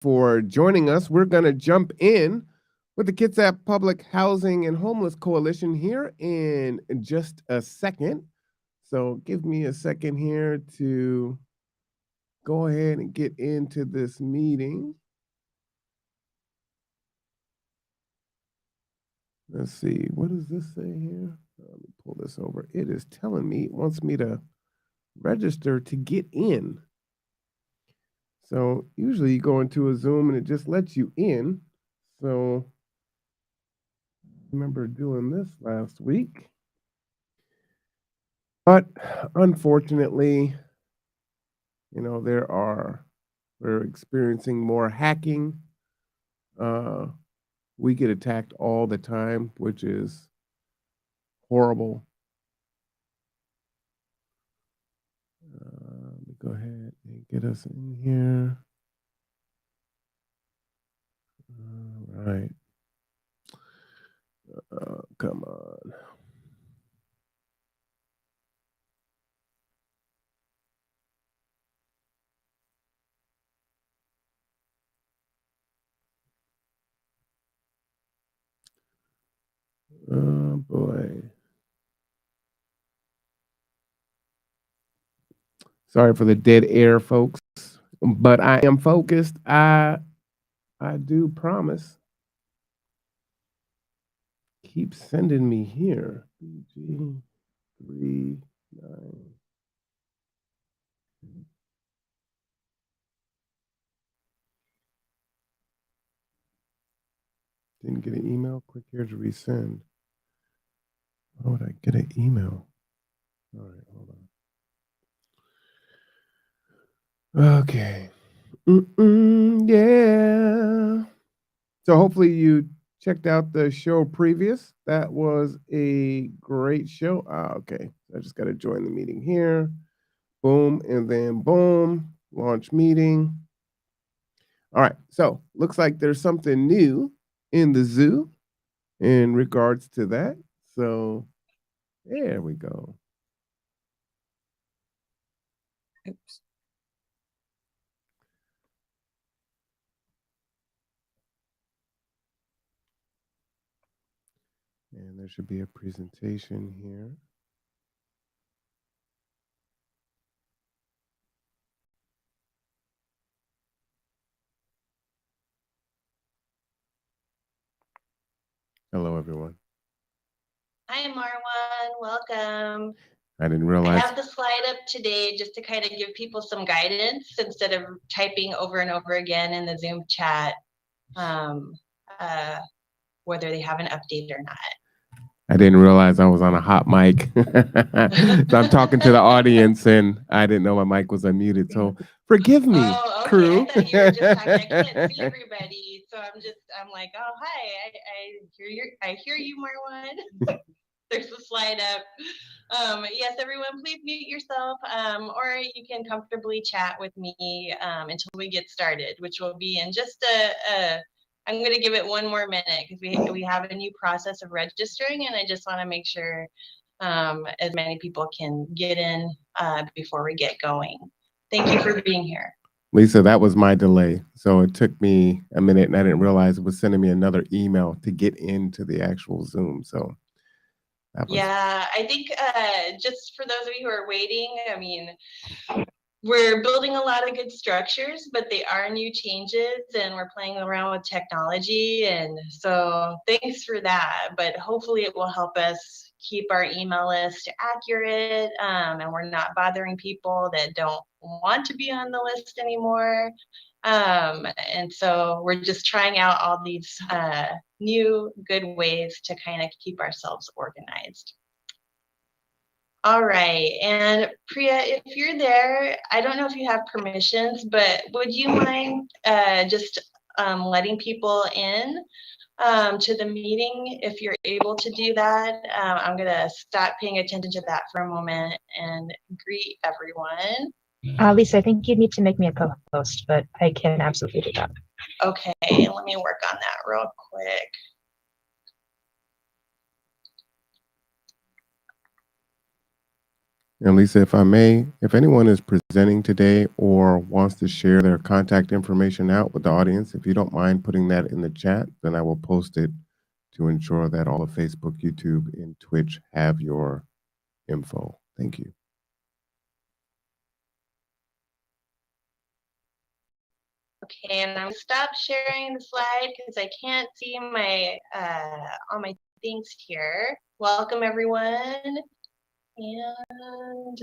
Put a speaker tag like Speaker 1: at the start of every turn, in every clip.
Speaker 1: for joining us. We're going to jump in with the Kitsap Public Housing and Homeless Coalition here in just a second. So give me a second here to go ahead and get into this meeting. Let's see, what does this say here? Let me pull this over. It is telling me, it wants me to register to get in. So usually you go into a Zoom and it just lets you in. So I remember doing this last week. But unfortunately, you know, we're experiencing more hacking. We get attacked all the time, which is horrible. Let me go ahead and get us in here. All right. Come on. Oh boy. Sorry for the dead air, folks, but I am focused. I do promise. Keep sending me here. BG39. Didn't get an email. Click here to resend. How would I get an email? All right, hold on. Okay. Yeah. So hopefully you checked out the show previous. That was a great show. Okay. I just got to join the meeting here. Boom, and then boom, launch meeting. All right. So looks like there's something new in the zoo in regards to that. So there we go. Oops. And there should be a presentation here. Hello, everyone.
Speaker 2: Hi, Marwan. Welcome.
Speaker 1: I didn't realize.
Speaker 2: I have the slide up today just to kind of give people some guidance instead of typing over and over again in the Zoom chat, whether they have an update or not.
Speaker 1: I didn't realize I was on a hot mic. So I'm talking to the audience and I didn't know my mic was unmuted. So forgive me,
Speaker 2: oh, okay.
Speaker 1: crew.
Speaker 2: I thought you were just talking. I can't see everybody. So I'm like, oh, hi. I hear you, Marwan. There's the slide up. Yes, everyone, please mute yourself, or you can comfortably chat with me until we get started, which will be in just I'm going to give it one more minute because we have a new process of registering, and I just want to make sure as many people can get in before we get going. Thank you for being here.
Speaker 1: Lisa, that was my delay. So it took me a minute and I didn't realize it was sending me another email to get into the actual Zoom. So
Speaker 2: yeah, I think just for those of you who are waiting, I mean, we're building a lot of good structures, but they are new changes and we're playing around with technology. And so thanks for that. But hopefully it will help us keep our email list accurate and we're not bothering people that don't want to be on the list anymore. And so we're just trying out all these new good ways to kind of keep ourselves organized. All right, and Priya, if you're there, I don't know if you have permissions, but would you mind just letting people in to the meeting if you're able to do that? I'm gonna stop paying attention to that for a moment and greet everyone.
Speaker 3: Lisa, I think you need to make me a co-host, but I can absolutely do that.
Speaker 2: Okay, let me work on that real quick.
Speaker 1: And Lisa, if I may, if anyone is presenting today or wants to share their contact information out with the audience, if you don't mind putting that in the chat, then I will post it to ensure that all of Facebook, YouTube, and Twitch have your info. Thank you.
Speaker 2: Okay, and I'm gonna stop sharing the slide because I can't see my all my things here. Welcome everyone. And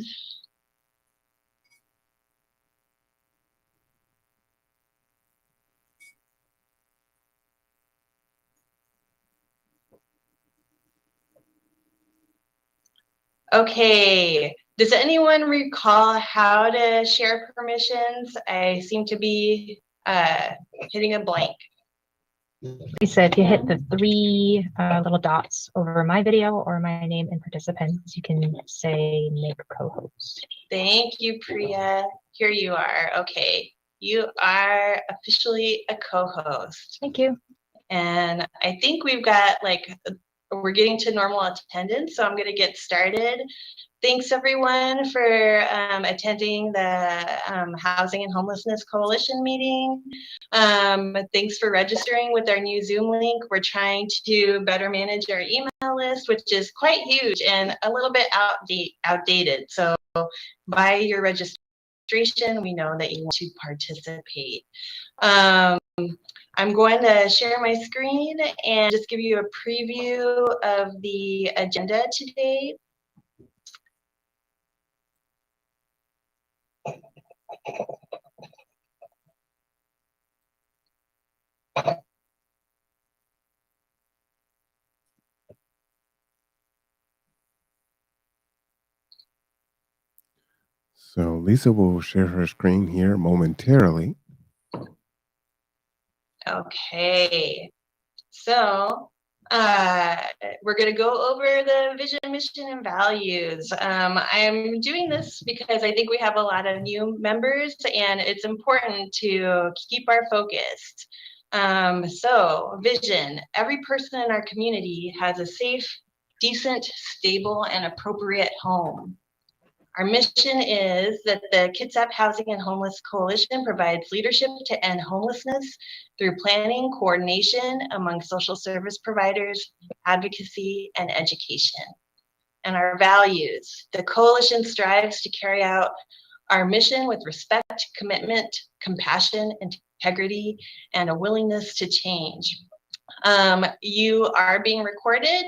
Speaker 2: okay, does anyone recall how to share permissions? I seem to be hitting a blank.
Speaker 3: Lisa, if you hit the three little dots over my video or my name and participants, you can say make co-host.
Speaker 2: Thank you, Priya. Here you are. Okay, you are officially a co-host.
Speaker 3: Thank you.
Speaker 2: And I think we've got we're getting to normal attendance, so I'm going to get started. Thanks everyone for attending the Housing and Homelessness Coalition meeting. Thanks for registering with our new Zoom link. We're trying to better manage our email list, which is quite huge and a little bit outdated. So by your registration, we know that you want to participate. I'm going to share my screen and just give you a preview of the agenda today.
Speaker 1: So Lisa will share her screen here momentarily.
Speaker 2: Okay, so we're going to go over the vision, mission, and values. I'm doing this because I think we have a lot of new members and it's important to keep our focus. So vision, every person in our community has a safe, decent, stable, and appropriate home. Our mission is that the Kitsap Housing and Homeless Coalition provides leadership to end homelessness through planning, coordination among social service providers, advocacy, and education. And our values, the coalition strives to carry out our mission with respect, commitment, compassion, integrity, and a willingness to change. You are being recorded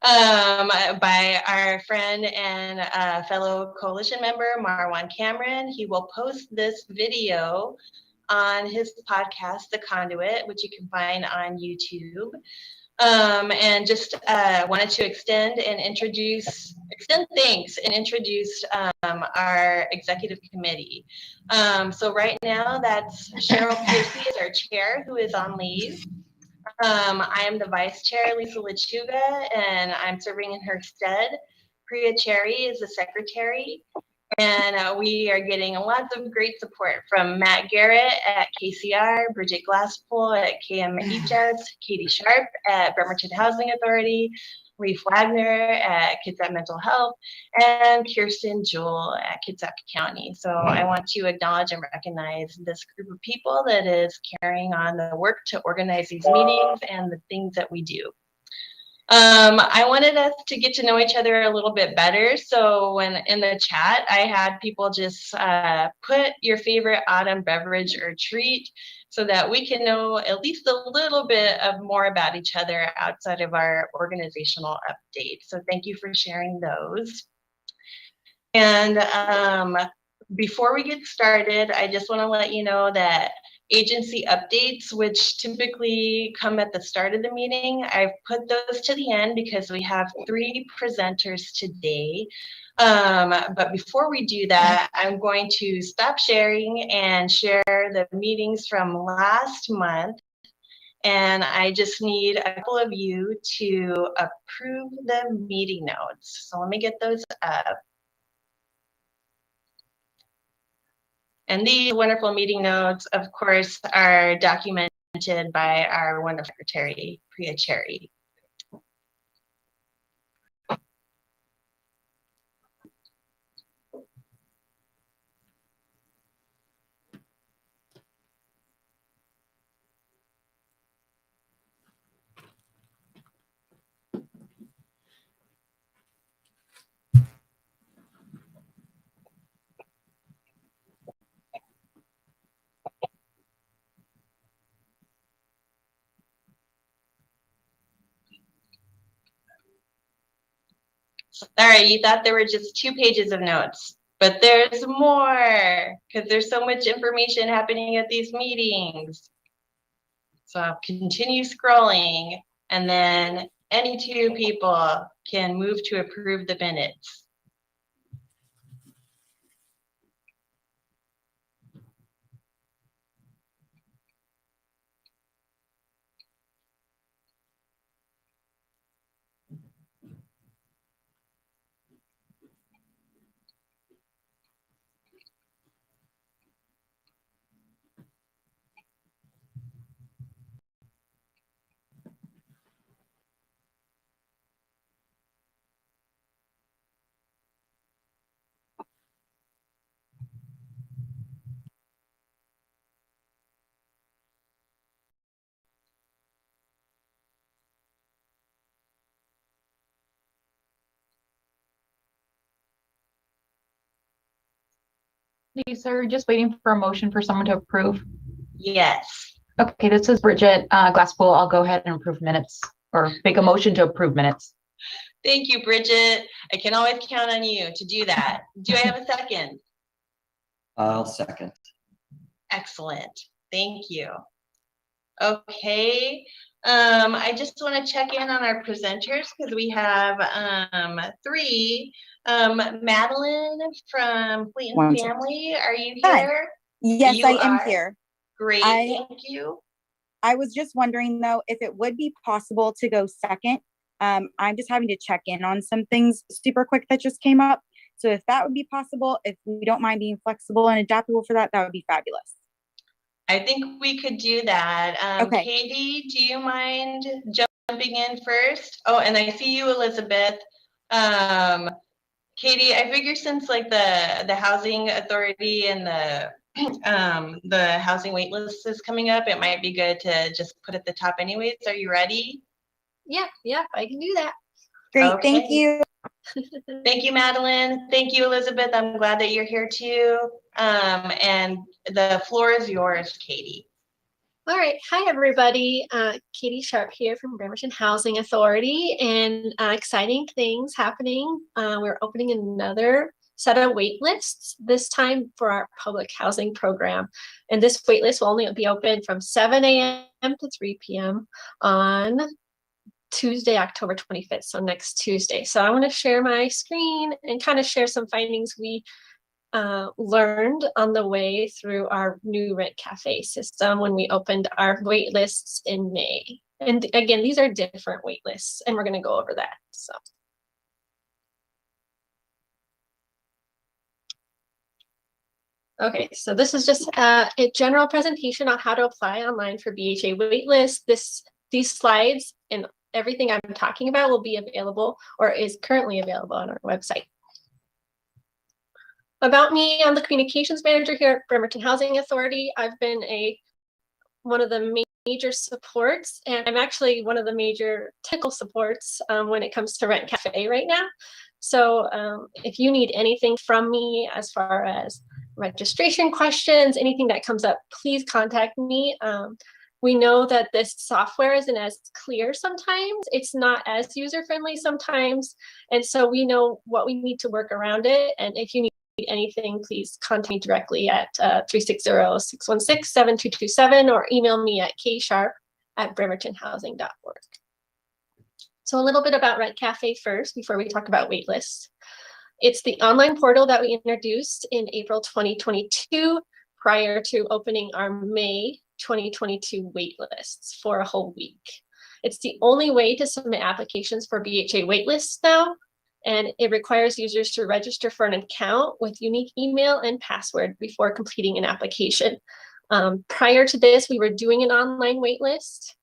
Speaker 2: by our friend and fellow coalition member, Marwan Cameron. He will post this video on his podcast, The Conduit, which you can find on YouTube. And just wanted to extend thanks and introduce our executive committee. So right now that's Cheryl Piercy is our chair who is on leave. I am the vice chair, Lisa Lechuga, and I'm serving in her stead. Priya Cherry is the secretary, and we are getting lots of great support from Matt Garrett at KCR, Bridget Glasspool at KMHS, Katie Sharp at Bremerton Housing Authority, Reef Wagner at Kitsap Mental Health, and Kirsten Jewell at Kitsap County. So I want to acknowledge and recognize this group of people that is carrying on the work to organize these meetings and the things that we do. I wanted us to get to know each other a little bit better. So when in the chat, I had people just put your favorite autumn beverage or treat so that we can know at least a little bit of more about each other outside of our organizational update. So thank you for sharing those. And before we get started, I just want to let you know that agency updates, which typically come at the start of the meeting, I've put those to the end because we have 3 presenters today. But before we do that, I'm going to stop sharing and share the meetings from last month. And I just need a couple of you to approve the meeting notes. So let me get those up. And these wonderful meeting notes, of course, are documented by our wonderful secretary, Priya Cherry. Sorry, you thought there were just 2 pages of notes, but there's more because there's so much information happening at these meetings. So I'll continue scrolling, and then any 2 people can move to approve the minutes.
Speaker 4: Lisa, are just waiting for a motion for someone to approve.
Speaker 2: Yes.
Speaker 4: Okay, this is Bridget Glasspool. I'll go ahead and approve minutes or make a motion to approve minutes.
Speaker 2: Thank you, Bridget. I can always count on you to do that. Do I have a second?
Speaker 5: I'll second.
Speaker 2: Excellent. Thank you. Okay. I just want to check in on our presenters because we have 3. Madeline from Fleet and Family, are you here?
Speaker 6: Yes, I am here.
Speaker 2: Great, thank you.
Speaker 6: I was just wondering though, if it would be possible to go second. I'm just having to check in on some things super quick that just came up. So if that would be possible, if we don't mind being flexible and adaptable for that, that would be fabulous.
Speaker 2: I think we could do that.
Speaker 6: Okay.
Speaker 2: Katie, do you mind jumping in first? Oh, and I see you, Elizabeth. Katie, I figure since like the housing authority and the housing wait list is coming up, it might be good to just put at the top anyways. Are you ready?
Speaker 7: Yeah, I can do that.
Speaker 6: Great,
Speaker 2: Okay.
Speaker 6: thank you.
Speaker 2: Thank you, Madeline. Thank you, Elizabeth. I'm glad that you're here too. And the floor is yours, Katie.
Speaker 7: All right. Hi, everybody. Katie Sharp here from Bremerton Housing Authority, and exciting things happening. We're opening another set of wait lists, this time for our public housing program. And this wait list will only be open from 7 a.m. to 3 p.m. on Tuesday, October 25th, so next Tuesday. So I want to share my screen and kind of share some findings we learned on the way through our new Rent Cafe system when we opened our wait lists in May. And again, these are different wait lists, and we're going to go over that. So. Okay, so this is just a general presentation on how to apply online for BHA waitlist. These slides and everything I'm talking about will be available or is currently available on our website. About me, I'm the communications manager here at Bremerton Housing Authority. I've been one of the major supports, and I'm actually one of the major technical supports when it comes to Rent Cafe right now. So if you need anything from me as far as registration questions, anything that comes up, please contact me. We know that this software isn't as clear sometimes. It's not as user-friendly sometimes. And so we know what we need to work around it. And if you need anything, please contact me directly at 360-616-7227 or email me at ksharp@bremertonhousing.org. So a little bit about Rent Cafe first before we talk about waitlists. It's the online portal that we introduced in April 2022 prior to opening our May 2022 waitlists for a whole week. It's the only way to submit applications for BHA waitlists now, and it requires users to register for an account with unique email and password before completing an application. Prior to this, we were doing an online waitlist,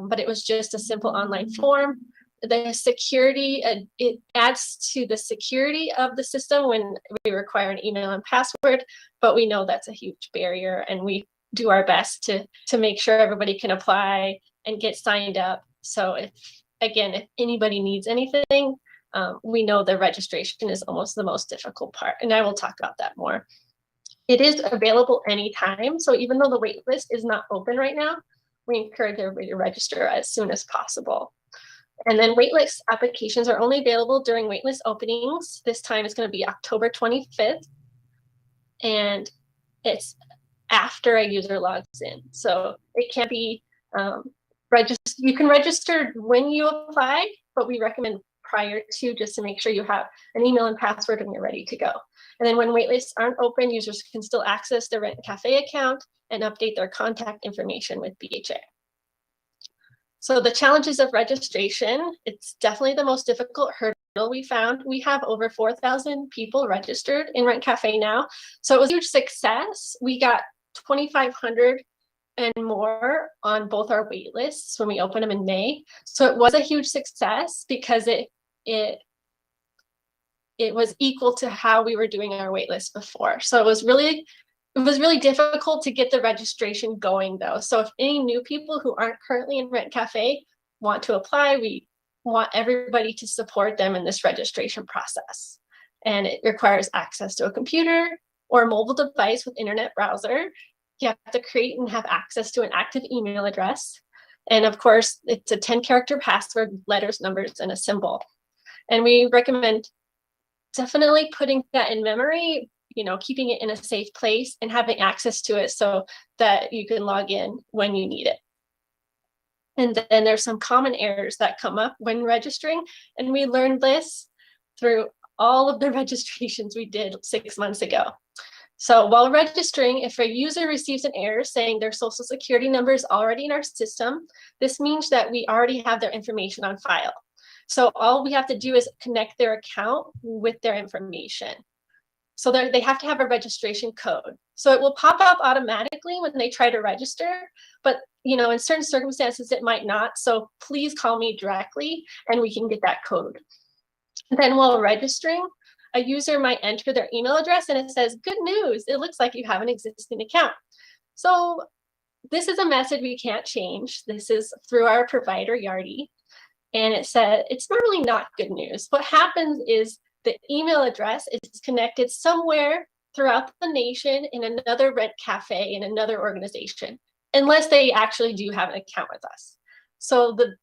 Speaker 7: but it was just a simple online form. The security, it adds to the security of the system when we require an email and password, but we know that's a huge barrier, and we do our best to make sure everybody can apply and get signed up. So if anybody needs anything, we know the registration is almost the most difficult part, and I will talk about that more. It is available anytime, so even though the wait list is not open right now, we encourage everybody to register as soon as possible. And then waitlist applications are only available during waitlist openings. This time it's going to be October 25th. And it's after a user logs in. So it can't be you can register when you apply, but we recommend prior to, just to make sure you have an email and password when you're ready to go. And then when waitlists aren't open, users can still access their Rent Cafe account and update their contact information with BHA. So the challenges of registration, it's definitely the most difficult hurdle we found. We have over 4,000 people registered in Rent Cafe now. So it was a huge success. We got 2,500 and more on both our wait lists when we opened them in May. So it was a huge success because it was equal to how we were doing our wait list before. So it was really difficult to get the registration going though. So if any new people who aren't currently in Rent Cafe want to apply, we want everybody to support them in this registration process. And it requires access to a computer or a mobile device with internet browser. You have to create and have access to an active email address. And of course, it's a 10-character password, letters, numbers, and a symbol. And we recommend definitely putting that in memory, keeping it in a safe place and having access to it so that you can log in when you need it. And then there's some common errors that come up when registering. And we learned this through all of the registrations we did 6 months ago. So while registering, if a user receives an error saying their social security number is already in our system, this means that we already have their information on file. So all we have to do is connect their account with their information. So they have to have a registration code. So it will pop up automatically when they try to register, but in certain circumstances, it might not. So please call me directly and we can get that code. And then while registering, a user might enter their email address and it says, "Good news, it looks like you have an existing account." So this is a message we can't change. This is through our provider, Yardi. And it said, it's normally not good news. What happens is the email address is connected somewhere throughout the nation in another Rent Cafe in another organization, unless they actually do have an account with us. So the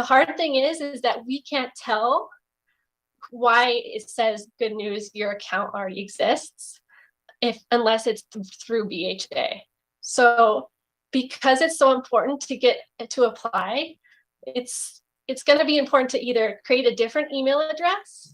Speaker 7: hard thing is that we can't tell why it says good news, your account already exists, unless it's through BHA. So because it's so important to get to apply, it's going to be important to either create a different email address,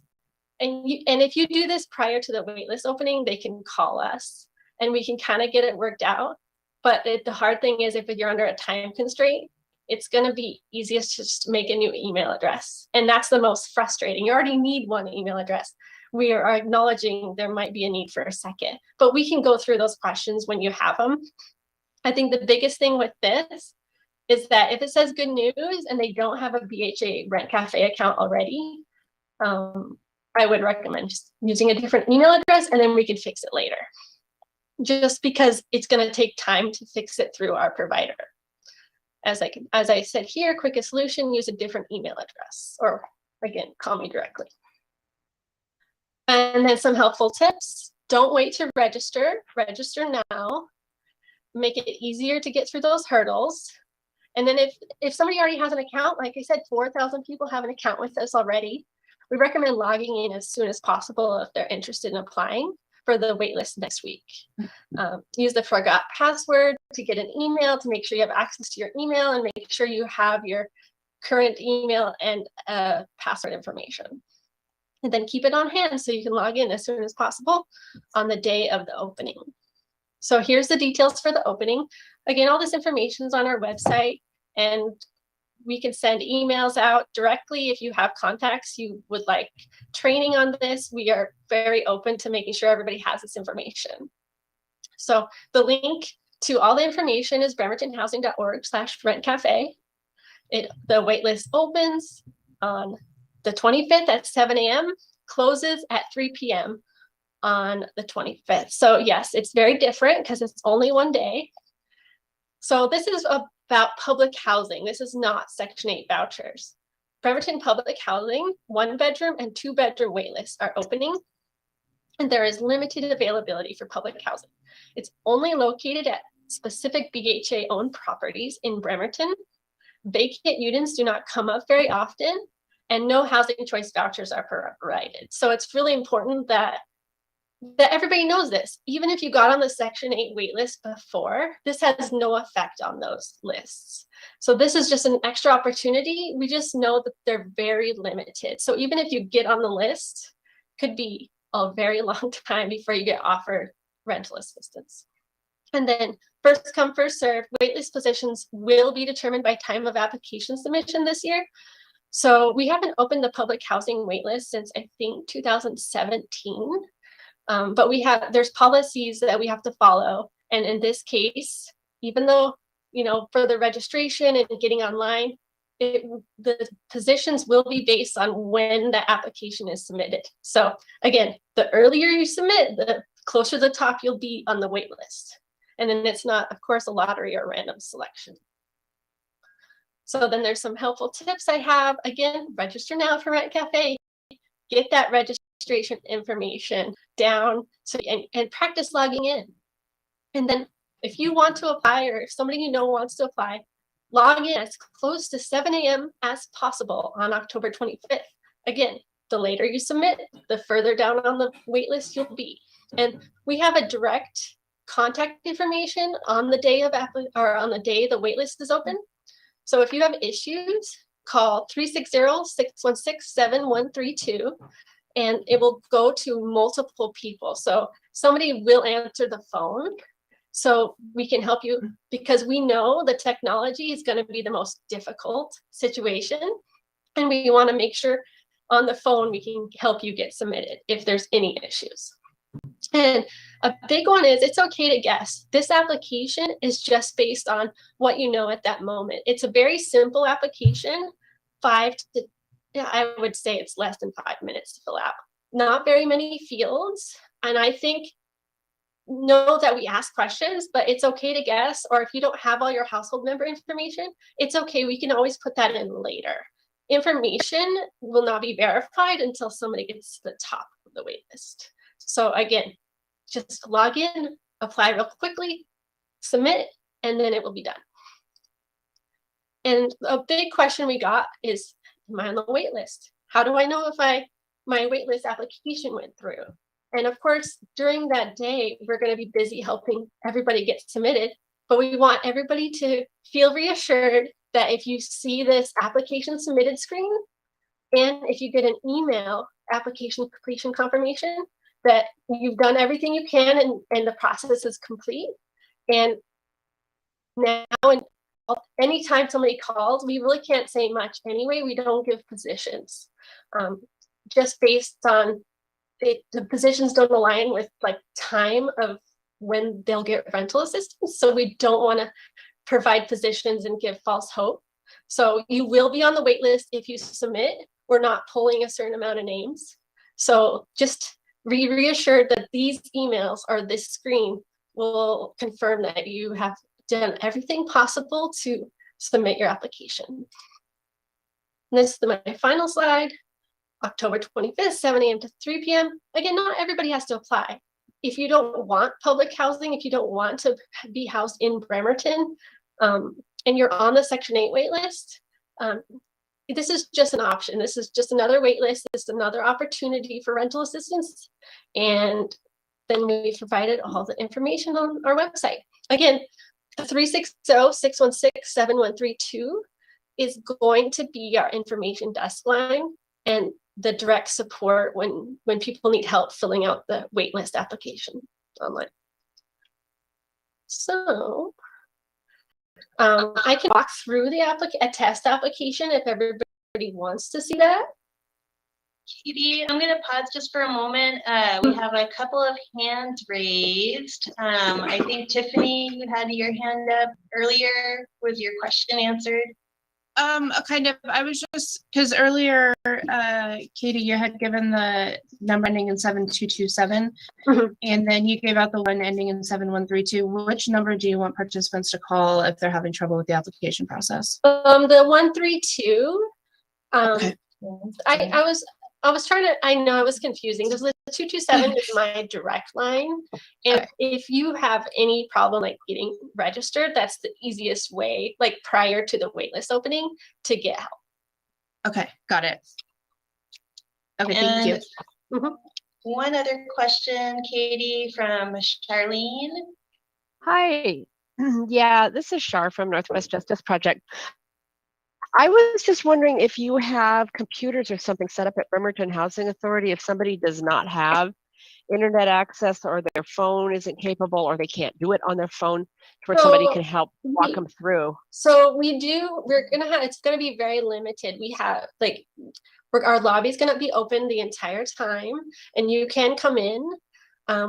Speaker 7: and if you do this prior to the waitlist opening, they can call us and we can kind of get it worked out. But the hard thing is, if you're under a time constraint, it's going to be easiest to just make a new email address. And that's the most frustrating. You already need one email address. We are acknowledging there might be a need for a second, but we can go through those questions when you have them. I think the biggest thing with this is that if it says good news and they don't have a BHA Rent Cafe account already, I would recommend just using a different email address and then we can fix it later. Just because it's going to take time to fix it through our provider. As I said here, quickest solution, use a different email address, or again, call me directly. And then some helpful tips. Don't wait to register. Register now. Make it easier to get through those hurdles. And then if somebody already has an account, like I said, 4,000 people have an account with us already. We recommend logging in as soon as possible if they're interested in applying for the waitlist next week. Use the forgot password to get an email, to make sure you have access to your email and make sure you have your current email and password information. And then keep it on hand so you can log in as soon as possible on the day of the opening. So here's the details for the opening. Again, all this information is on our website, and we can send emails out directly if you have contacts you would like training on this. We are very open to making sure everybody has this information. So the link to all the information is bremertonhousing.org/rentcafe. The waitlist opens on the 25th at 7 a.m., closes at 3 p.m. on the 25th. So yes, it's very different because it's only one day. So this is about public housing. This is not Section 8 vouchers. Bremerton Public Housing, 1-bedroom and 2-bedroom waitlists are opening, and there is limited availability for public housing. It's only located at specific BHA-owned properties in Bremerton, vacant units do not come up very often, and no housing choice vouchers are provided. So it's really important that everybody knows this. Even if you got on the Section 8 waitlist before, this has no effect on those lists. So this is just an extra opportunity. We just know that they're very limited. So even if you get on the list, could be a very long time before you get offered rental assistance. And then first come, first serve, waitlist positions will be determined by time of application submission this year. So we haven't opened the public housing waitlist since I think 2017. But there's policies that we have to follow. And in this case, even though, for the registration and getting online, the positions will be based on when the application is submitted. So again, the earlier you submit, the closer to the top you'll be on the wait list. And then it's not, of course, a lottery or random selection. So then there's some helpful tips I have. Again, register now for Rent Cafe. Get that registration information down and practice logging in. And then if you want to apply, or if somebody wants to apply, log in as close to 7 a.m. as possible on October 25th. Again, the later you submit, the further down on the wait list you'll be. And we have a direct contact information on the day on the day the wait list is open. So if you have issues, call 360-616-7132, and it will go to multiple people. So somebody will answer the phone, so we can help you, because we know the technology is going to be the most difficult situation, and we want to make sure on the phone we can help you get submitted if there's any issues. And a big one is, it's okay to guess. This application is just based on what you know at that moment. It's a very simple application, I would say it's less than 5 minutes to fill out. Not very many fields. And I think, know that we ask questions, but it's okay to guess. Or if you don't have all your household member information, it's okay. We can always put that in later. Information will not be verified until somebody gets to the top of the wait list. So again, just log in, apply real quickly, submit, and then it will be done. And a big question we got is, am I on the wait list? How do I know if my wait list application went through? And of course, during that day, we're going to be busy helping everybody get submitted, but we want everybody to feel reassured that if you see this application submitted screen, and if you get an email application completion confirmation, that you've done everything you can and the process is complete. And now, anytime somebody calls, we really can't say much anyway. We don't give positions, just based on the positions don't align with like time of when they'll get rental assistance. So we don't want to provide positions and give false hope. So you will be on the wait list if you submit. We're not pulling a certain amount of names. So just reassured that these emails or this screen will confirm that you have done everything possible to submit your application. And this is my final slide. October 25th, 7 a.m. to 3 p.m. Again, not everybody has to apply. If you don't want public housing, if you don't want to be housed in Bremerton, and you're on the Section 8 wait list, this is just an option. This is just another wait list. This is another opportunity for rental assistance. And then we provided all the information on our website. Again, 360-616-7132 is going to be our information desk line and the direct support when people need help filling out the waitlist application online. So I can walk through the a test application if everybody wants to see that.
Speaker 2: Katie, I'm going to pause just for a moment. We have a couple of hands raised. I think Tiffany, you had your hand up earlier. Was your question answered?
Speaker 8: Kind of. I was just, because earlier, Katie, you had given the number ending in 7227, and then you gave out the one ending in 7132. Which number do you want participants to call if they're having trouble with the application process?
Speaker 7: The 132.
Speaker 8: Okay.
Speaker 7: I was trying to, I know it was confusing. There's 227 is my direct line. And if you have any problem like getting registered, that's the easiest way, like prior to the waitlist opening, to get help.
Speaker 8: Okay, got it. Okay, thank you.
Speaker 2: And one other question, Katie, from Charlene.
Speaker 9: Hi. Yeah, this is Shar from Northwest Justice Project. I was just wondering if you have computers or something set up at Bremerton Housing Authority if somebody does not have internet access or their phone isn't capable or they can't do it on their phone, where somebody can help walk them through.
Speaker 7: So we're gonna have, it's gonna be very limited. We have like, our lobby is gonna be open the entire time and you can come in.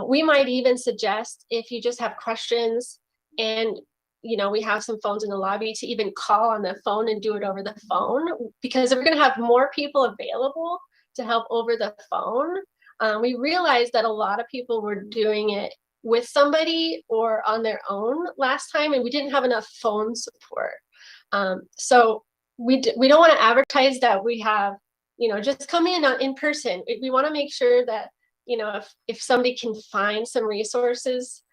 Speaker 7: We might even suggest if you just have questions and we have some phones in the lobby to even call on the phone and do it over the phone, because we're gonna have more people available to help over the phone. We realized that a lot of people were doing it with somebody or on their own last time, and we didn't have enough phone support. So we don't want to advertise that we have, just come in person. We want to make sure that, if somebody can find some resources,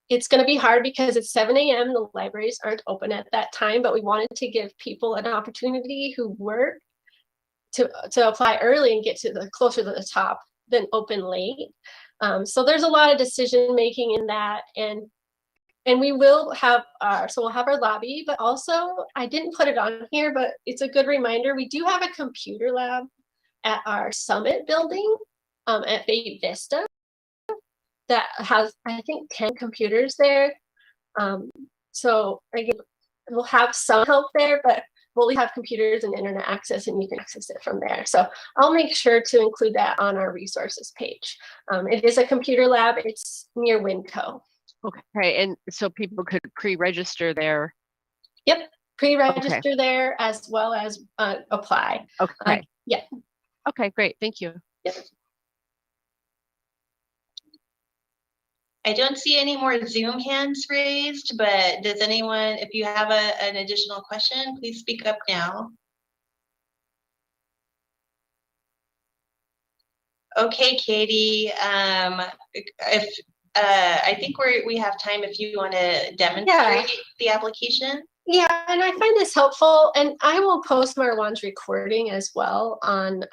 Speaker 7: it's going to be hard because it's 7 a.m. The libraries aren't open at that time, but we wanted to give people an opportunity who work to apply early and get to closer to the top than open late. So there's a lot of decision making in that, and we will have we'll have our lobby, but also I didn't put it on here, but it's a good reminder. We do have a computer lab at our Summit building at Bay Vista that has, I think, 10 computers there. So again, we'll have some help there, but we'll have computers and internet access and you can access it from there. So I'll make sure to include that on our resources page. It is a computer lab. It's near Winco.
Speaker 9: Okay, and so people could pre-register there.
Speaker 7: Yep, pre-register there as well as apply.
Speaker 9: Okay.
Speaker 7: Yeah.
Speaker 9: Okay, great. Thank you.
Speaker 7: Yep.
Speaker 2: I don't see any more Zoom hands raised, but does anyone, if you have an additional question, please speak up now. Okay, Katie, if I think we have time if you want to demonstrate the application.
Speaker 7: Yeah, and I find this helpful, and I will post Marwan's recording as well on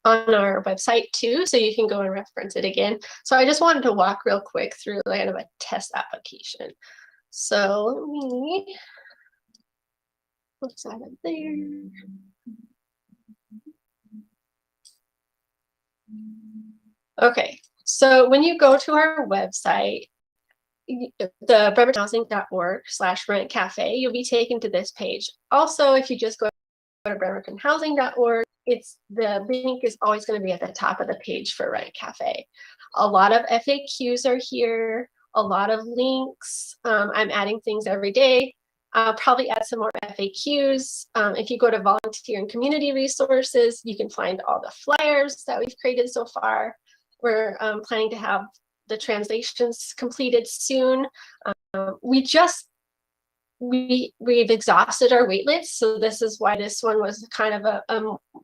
Speaker 7: our website too, so you can go and reference it again. So I just wanted to walk real quick through kind of a test application. So let me put that up there. Okay, so when you go to our website, the bremertonhousing.org/rent cafe, you'll be taken to this page. Also, if you just go to bremertonhousing.org, the link is always going to be at the top of the page for Rent Cafe. A lot of FAQs are here, a lot of links. I'm adding things every day. I'll probably add some more FAQs. If you go to volunteer and community resources, you can find all the flyers that we've created so far. We're planning to have the translations completed soon. We've exhausted our wait list, so this is why this one was kind of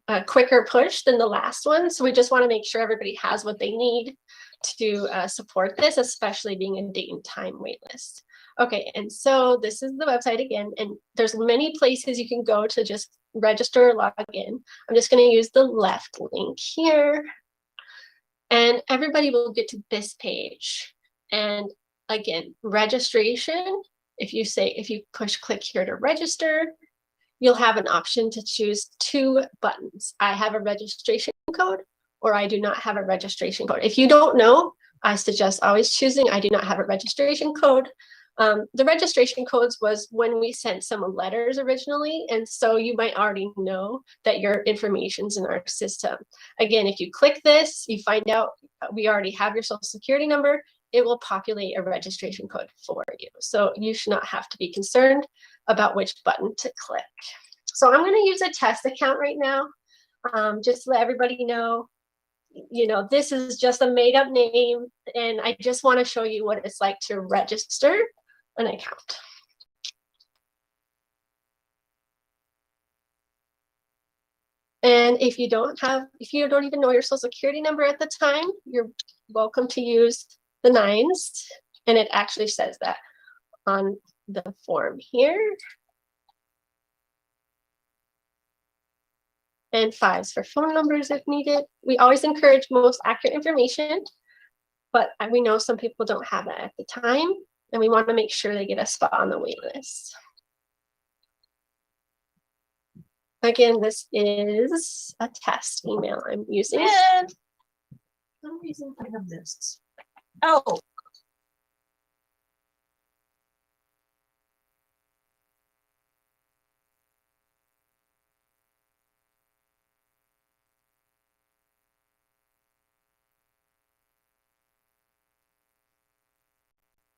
Speaker 7: a quicker push than the last one. So we just want to make sure everybody has what they need to support this, especially being a date and time wait list. Okay, and so this is the website again, and there's many places you can go to just register or log in. I'm just going to use the left link here, and everybody will get to this page. And again, registration. If you click here to register, you'll have an option to choose 2 buttons. I have a registration code, or I do not have a registration code. If you don't know, I suggest always choosing I do not have a registration code. The registration codes was when we sent some letters originally, and so you might already know that your information's in our system. Again, if you click this, you find out we already have your social security number. It will populate a registration code for you. So you should not have to be concerned about which button to click. So I'm going to use a test account right now, just to let everybody know, this is just a made up name, and I just want to show you what it's like to register an account. And if you don't even know your social security number at the time, you're welcome to use the 9s. And it actually says that on the form here. And 5s for phone numbers if needed. We always encourage most accurate information, but we know some people don't have that at the time, and we want to make sure they get a spot on the wait list. Again, this is a test email I'm using.
Speaker 6: And for some reason I have this. Oh.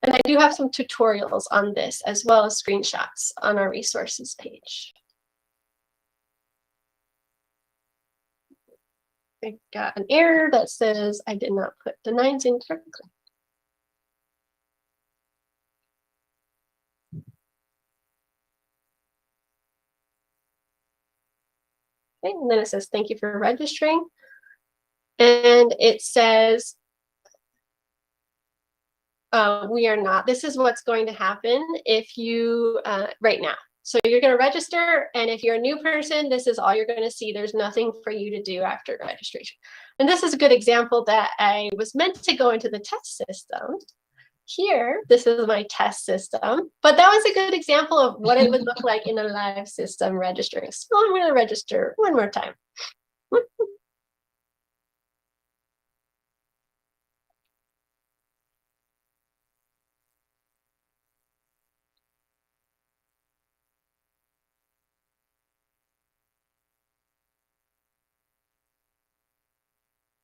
Speaker 7: And I do have some tutorials on this as well as screenshots on our resources page. I got an error that says I did not put the 9s in correctly. Okay, and then it says, thank you for registering. And it says, we are not, this is what's going to happen if you, right now. So you're going to register, and if you're a new person, this is all you're going to see. There's nothing for you to do after registration. And this is a good example that I was meant to go into the test system. Here, this is my test system, but that was a good example of what it would look like in a live system registering. So I'm going to register one more time.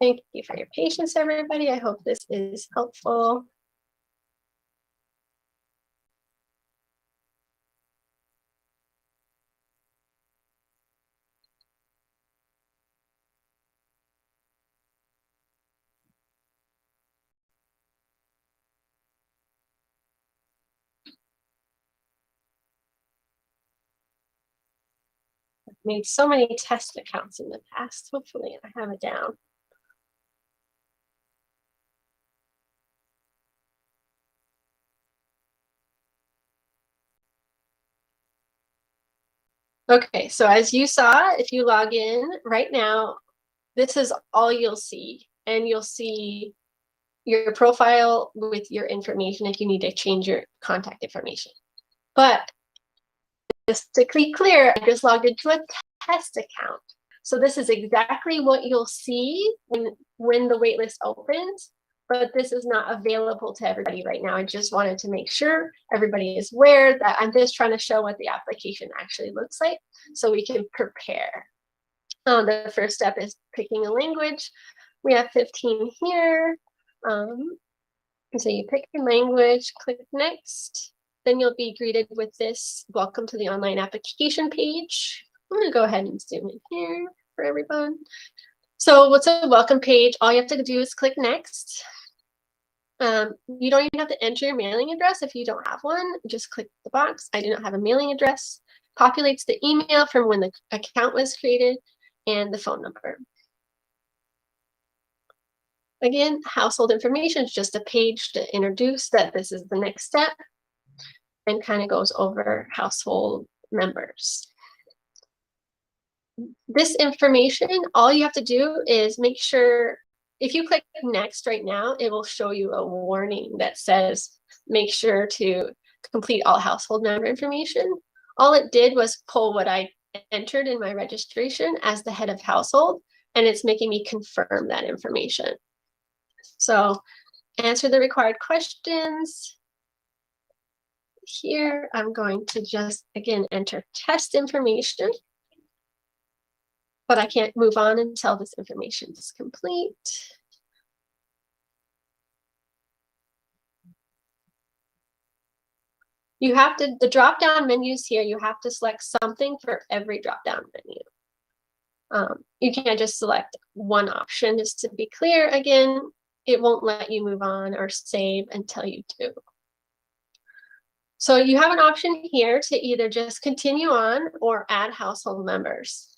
Speaker 7: Thank you for your patience, everybody. I hope this is helpful. I've made so many test accounts in the past. Hopefully I have it down. Okay, so as you saw, if you log in right now, this is all you'll see. And you'll see your profile with your information if you need to change your contact information. But just to be clear, I just logged into a test account. So this is exactly what you'll see when the waitlist opens, but this is not available to everybody right now. I just wanted to make sure everybody is aware that I'm just trying to show what the application actually looks like so we can prepare. The first step is picking a language. We have 15 here. So you pick your language, click next. Then you'll be greeted with this welcome to the online application page. I'm going to go ahead and zoom in here for everyone. So what's a welcome page? All you have to do is click next. You don't even have to enter your mailing address if you don't have one. Just click the box. I do not have a mailing address. Populates the email from when the account was created and the phone number. Again, household information is just a page to introduce that this is the next step and kind of goes over household members. This information, all you have to do is make sure, if you click next right now, it will show you a warning that says, make sure to complete all household member information. All it did was pull what I entered in my registration as the head of household, and it's making me confirm that information. So answer the required questions. Here, I'm going to just, again, enter test information, but I can't move on until this information is complete. You have to, the drop-down menus here, you have to select something for every drop-down menu. You can't just select one option. Just to be clear, again, it won't let you move on or save until you do. So you have an option here to either just continue on or add household members.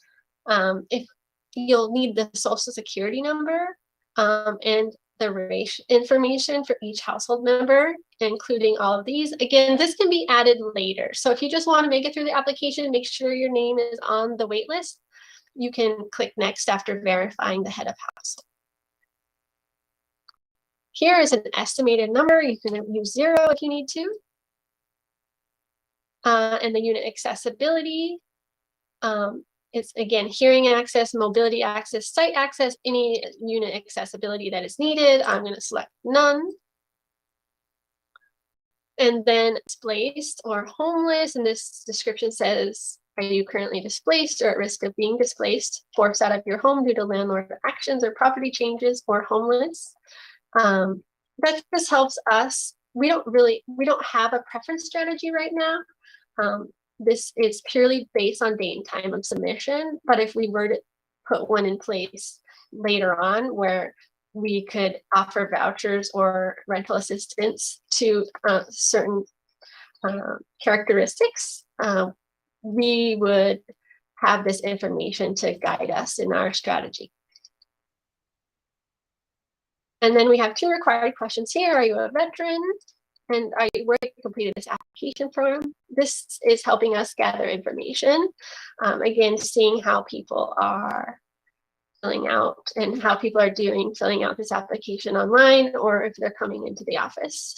Speaker 7: If you'll need the social security number and the race information for each household member, including all of these. Again, this can be added later. So if you just want to make it through the application, make sure your name is on the wait list, you can click next after verifying the head of household. Here is an estimated number. You can use 0 if you need to. And the unit accessibility. It's again, hearing access, mobility access, site access, any unit accessibility that is needed. I'm going to select none. And then displaced or homeless. And this description says, are you currently displaced or at risk of being displaced, forced out of your home due to landlord actions or property changes, or homeless? That just helps us. We don't have a preference strategy right now. This is purely based on date and time of submission. But if we were to put one in place later on where we could offer vouchers or rental assistance to certain characteristics, we would have this information to guide us in our strategy. And then we have 2 required questions here. Are you a veteran? And are you where you completed this application from? This is helping us gather information. Again, seeing how people are filling out and how people are doing filling out this application online, or if they're coming into the office.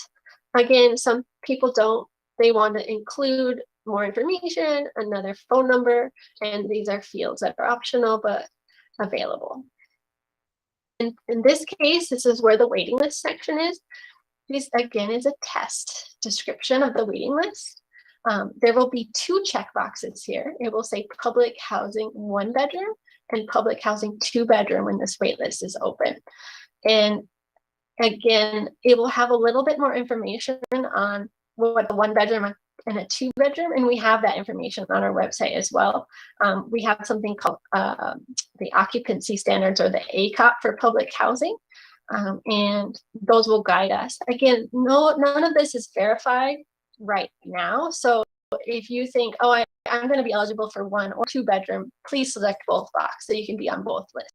Speaker 7: Again, some people don't, they want to include more information, another phone number, and these are fields that are optional but available. In this case, this is where the waiting list section is. This again is a test description of the waiting list. There will be 2 checkboxes here. It will say public housing 1 bedroom and public housing 2 bedroom when this wait list is open. And again, it will have a little bit more information on what a 1 bedroom and a 2 bedroom, and we have that information on our website as well. We have something called the occupancy standards, or the ACOP for public housing, and those will guide us. Again, none of this is verified right now. So if you think, oh, I'm going to be eligible for 1 or 2 bedroom, please select both boxes so you can be on both lists.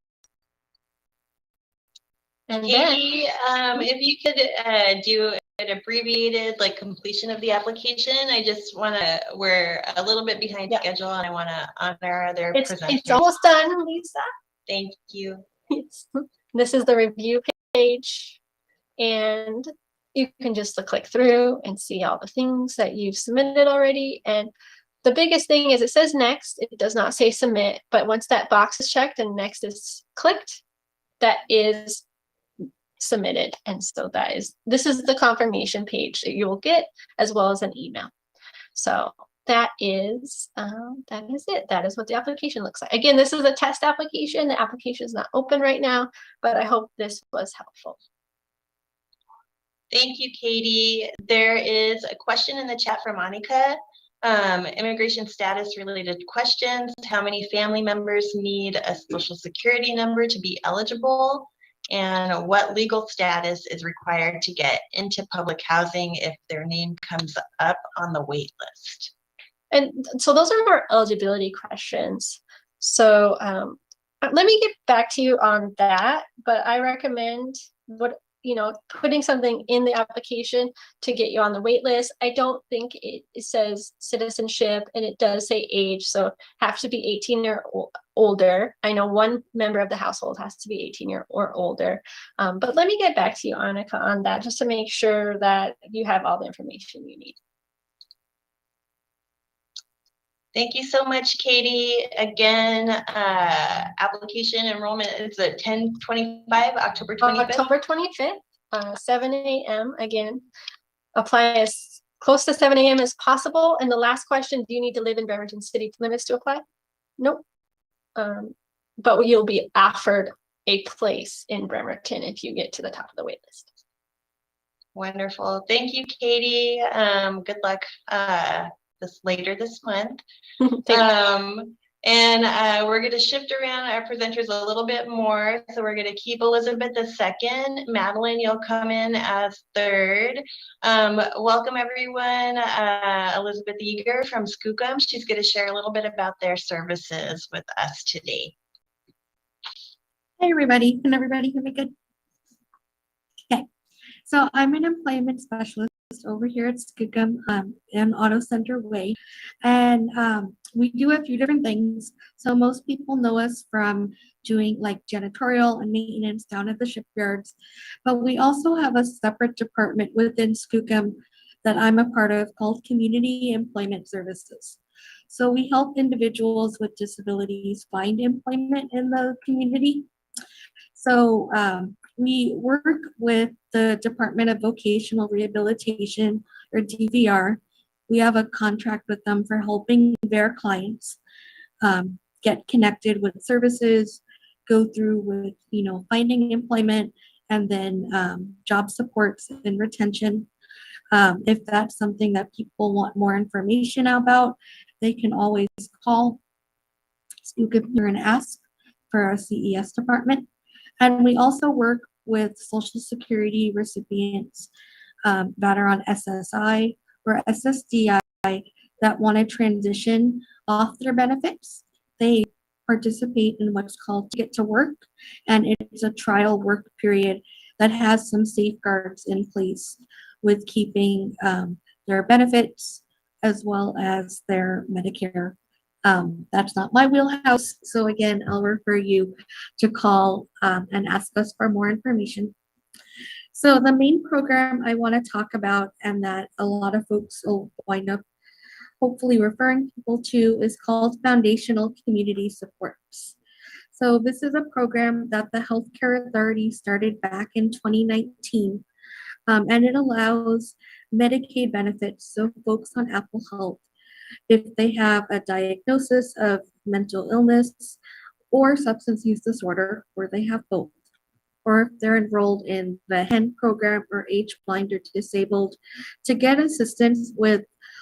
Speaker 7: And
Speaker 2: Katie, if you could do an abbreviated completion of the application, I just want to, we're a little bit behind schedule and I want to honor other presenters.
Speaker 7: It's almost done, Lisa.
Speaker 2: Thank you.
Speaker 7: This is the review page, and you can just click through and see all the things that you've submitted already. And the biggest thing is it says next. It does not say submit, but once that box is checked and next is clicked, that is submitted. And so this is the confirmation page that you will get, as well as an email. So that is it. That is what the application looks like. Again, this is a test application. The application is not open right now, but I hope this was helpful.
Speaker 2: Thank you, Katie. There is a question in the chat from Monica. Immigration status related questions. How many family members need a social security number to be eligible? And what legal status is required to get into public housing if their name comes up on the wait list?
Speaker 7: And so those are more eligibility questions. So let me get back to you on that, but I recommend putting something in the application to get you on the wait list. I don't think it says citizenship, and it does say age, so have to be 18 or older. I know 1 member of the household has to be 18 or older. But let me get back to you, Annika, on that, just to make sure that you have all the information you need.
Speaker 2: Thank you so much, Katie. Again, application enrollment is at 10/25, October 25th.
Speaker 7: October 25th, 7 a.m. Again, apply as close to 7 a.m. as possible. And the last question, do you need to live in Bremerton city limits to apply? Nope. But you'll be offered a place in Bremerton if you get to the top of the wait list.
Speaker 2: Wonderful. Thank you, Katie. Good luck later this month. And we're going to shift around our presenters a little bit more. So we're going to keep Elizabeth as second. Madeline, you'll come in as third. Welcome, everyone. Elizabeth Eager from Skookum. She's going to share a little bit about their services with us today.
Speaker 10: Hey, everybody. Can everybody hear me good? Okay. So I'm an employment specialist over here at Skookum in Auto Center Way. And we do a few different things. So most people know us from doing like janitorial and maintenance down at the shipyards. But we also have a separate department within Skookum that I'm a part of called Community Employment Services. So we help individuals with disabilities find employment in the community. So we work with the Department of Vocational Rehabilitation, or DVR. We have a contract with them for helping their clients get connected with services, go through with, finding employment, and then job supports and retention. If that's something that people want more information about, they can always call Skookum here and ask for our CES department. And we also work with Social Security recipients that are on SSI or SSDI that want to transition off their benefits. They participate in what's called Get to Work, and it's a trial work period that has some safeguards in place with keeping their benefits as well as their Medicare. That's not my wheelhouse. So again, I'll refer you to call and ask us for more information. So the main program I want to talk about, and that a lot of folks will wind up hopefully referring people to, is called Foundational Community Supports. So this is a program that the Healthcare Authority started back in 2019, and it allows Medicaid benefits, so folks on Apple Health, if they have a diagnosis of mental illness or substance use disorder, or they have both, or if they're enrolled in the HEN program or age blind or disabled, to get assistance with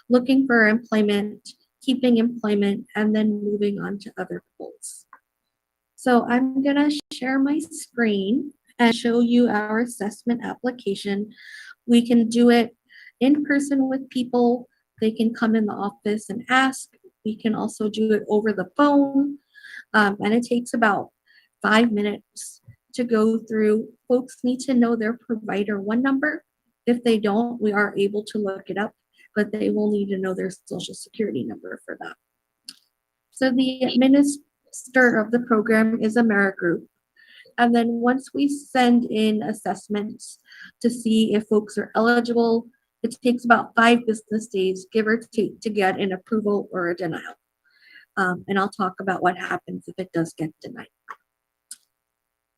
Speaker 10: looking for employment, keeping employment, and then moving on to other goals. So I'm gonna share my screen and show you our assessment application. We can do it in person with people. They can come in the office and ask. We can also do it over the phone. And it takes about 5 minutes to go through. Folks need to know their provider one number. If they don't, we are able to look it up, but they will need to know their social security number for that. So the administrator of the program is AmeriGroup. And then once we send in assessments to see if folks are eligible, it takes about 5 business days, give or take, to get an approval or a denial. And I'll talk about what happens if it does get denied.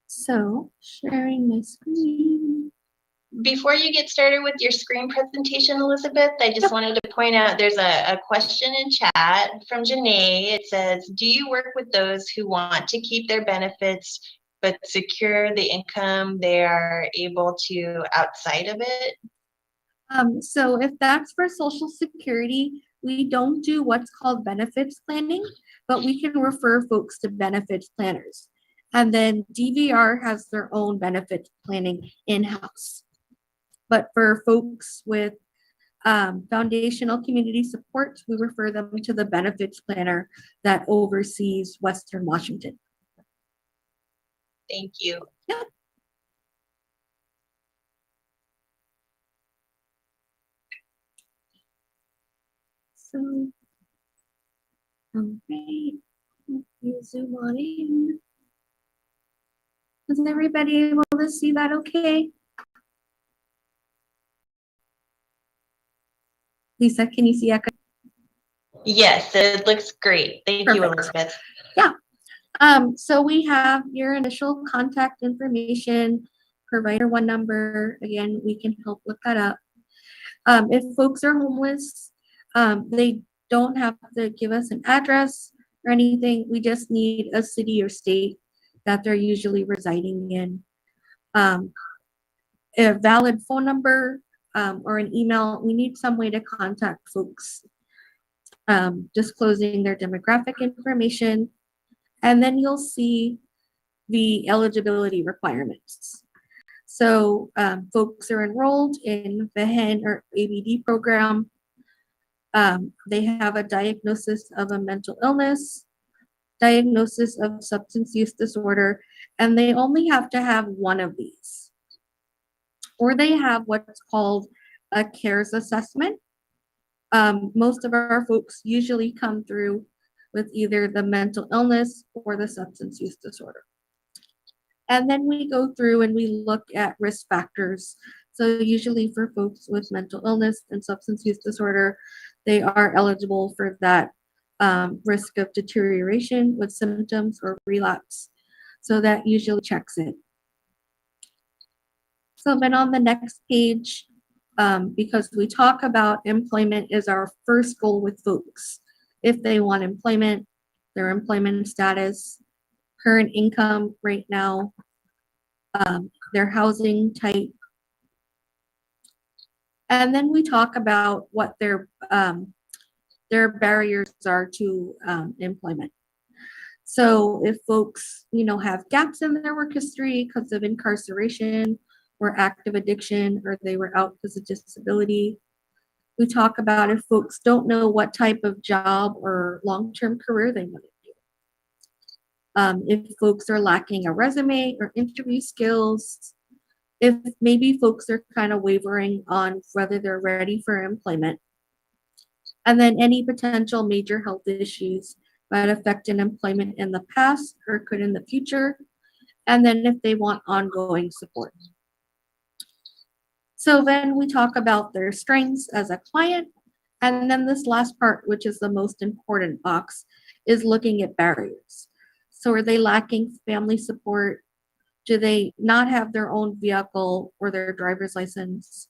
Speaker 10: So sharing my screen.
Speaker 2: Before you get started with your screen presentation, Elizabeth, I just wanted to point out there's a question in chat from Janae. It says, do you work with those who want to keep their benefits but secure the income they are able to outside of it?
Speaker 10: So if that's for Social Security, we don't do what's called benefits planning, but we can refer folks to benefits planners. And then DVR has their own benefits planning in-house. But for folks with foundational community support, we refer them to the benefits planner that oversees Western Washington.
Speaker 2: Thank you.
Speaker 10: Yep. So, okay, you zoom on in. Is everybody able to see that okay? Lisa, can you see Echo?
Speaker 2: Yes, it looks great. Thank you, Elizabeth.
Speaker 10: Yeah. So we have your initial contact information, provider one number. Again, we can help look that up. If folks are homeless, they don't have to give us an address or anything. We just need a city or state that they're usually residing in. A valid phone number or an email. We need some way to contact folks, disclosing their demographic information. And then you'll see the eligibility requirements. So folks are enrolled in the HEN or ABD program. They have a diagnosis of a mental illness, diagnosis of substance use disorder, and they only have to have one of these. Or they have what's called a CARES assessment. Most of our folks usually come through with either the mental illness or the substance use disorder. And then we go through and we look at risk factors. So usually for folks with mental illness and substance use disorder, they are eligible for that risk of deterioration with symptoms or relapse. So that usually checks it. So then on the next page, because we talk about employment is our first goal with folks. If they want employment, their employment status, current income right now, their housing type. And then we talk about what their barriers are to employment. So if folks, have gaps in their work history because of incarceration or active addiction, or they were out because of disability. We talk about if folks don't know what type of job or long-term career they want to do. If folks are lacking a resume or interview skills, if maybe folks are kind of wavering on whether they're ready for employment, and then any potential major health issues that affect an employment in the past or could in the future, and then if they want ongoing support. So then we talk about their strengths as a client, and then this last part, which is the most important box, is looking at barriers. So are they lacking family support? Do they not have their own vehicle or their driver's license?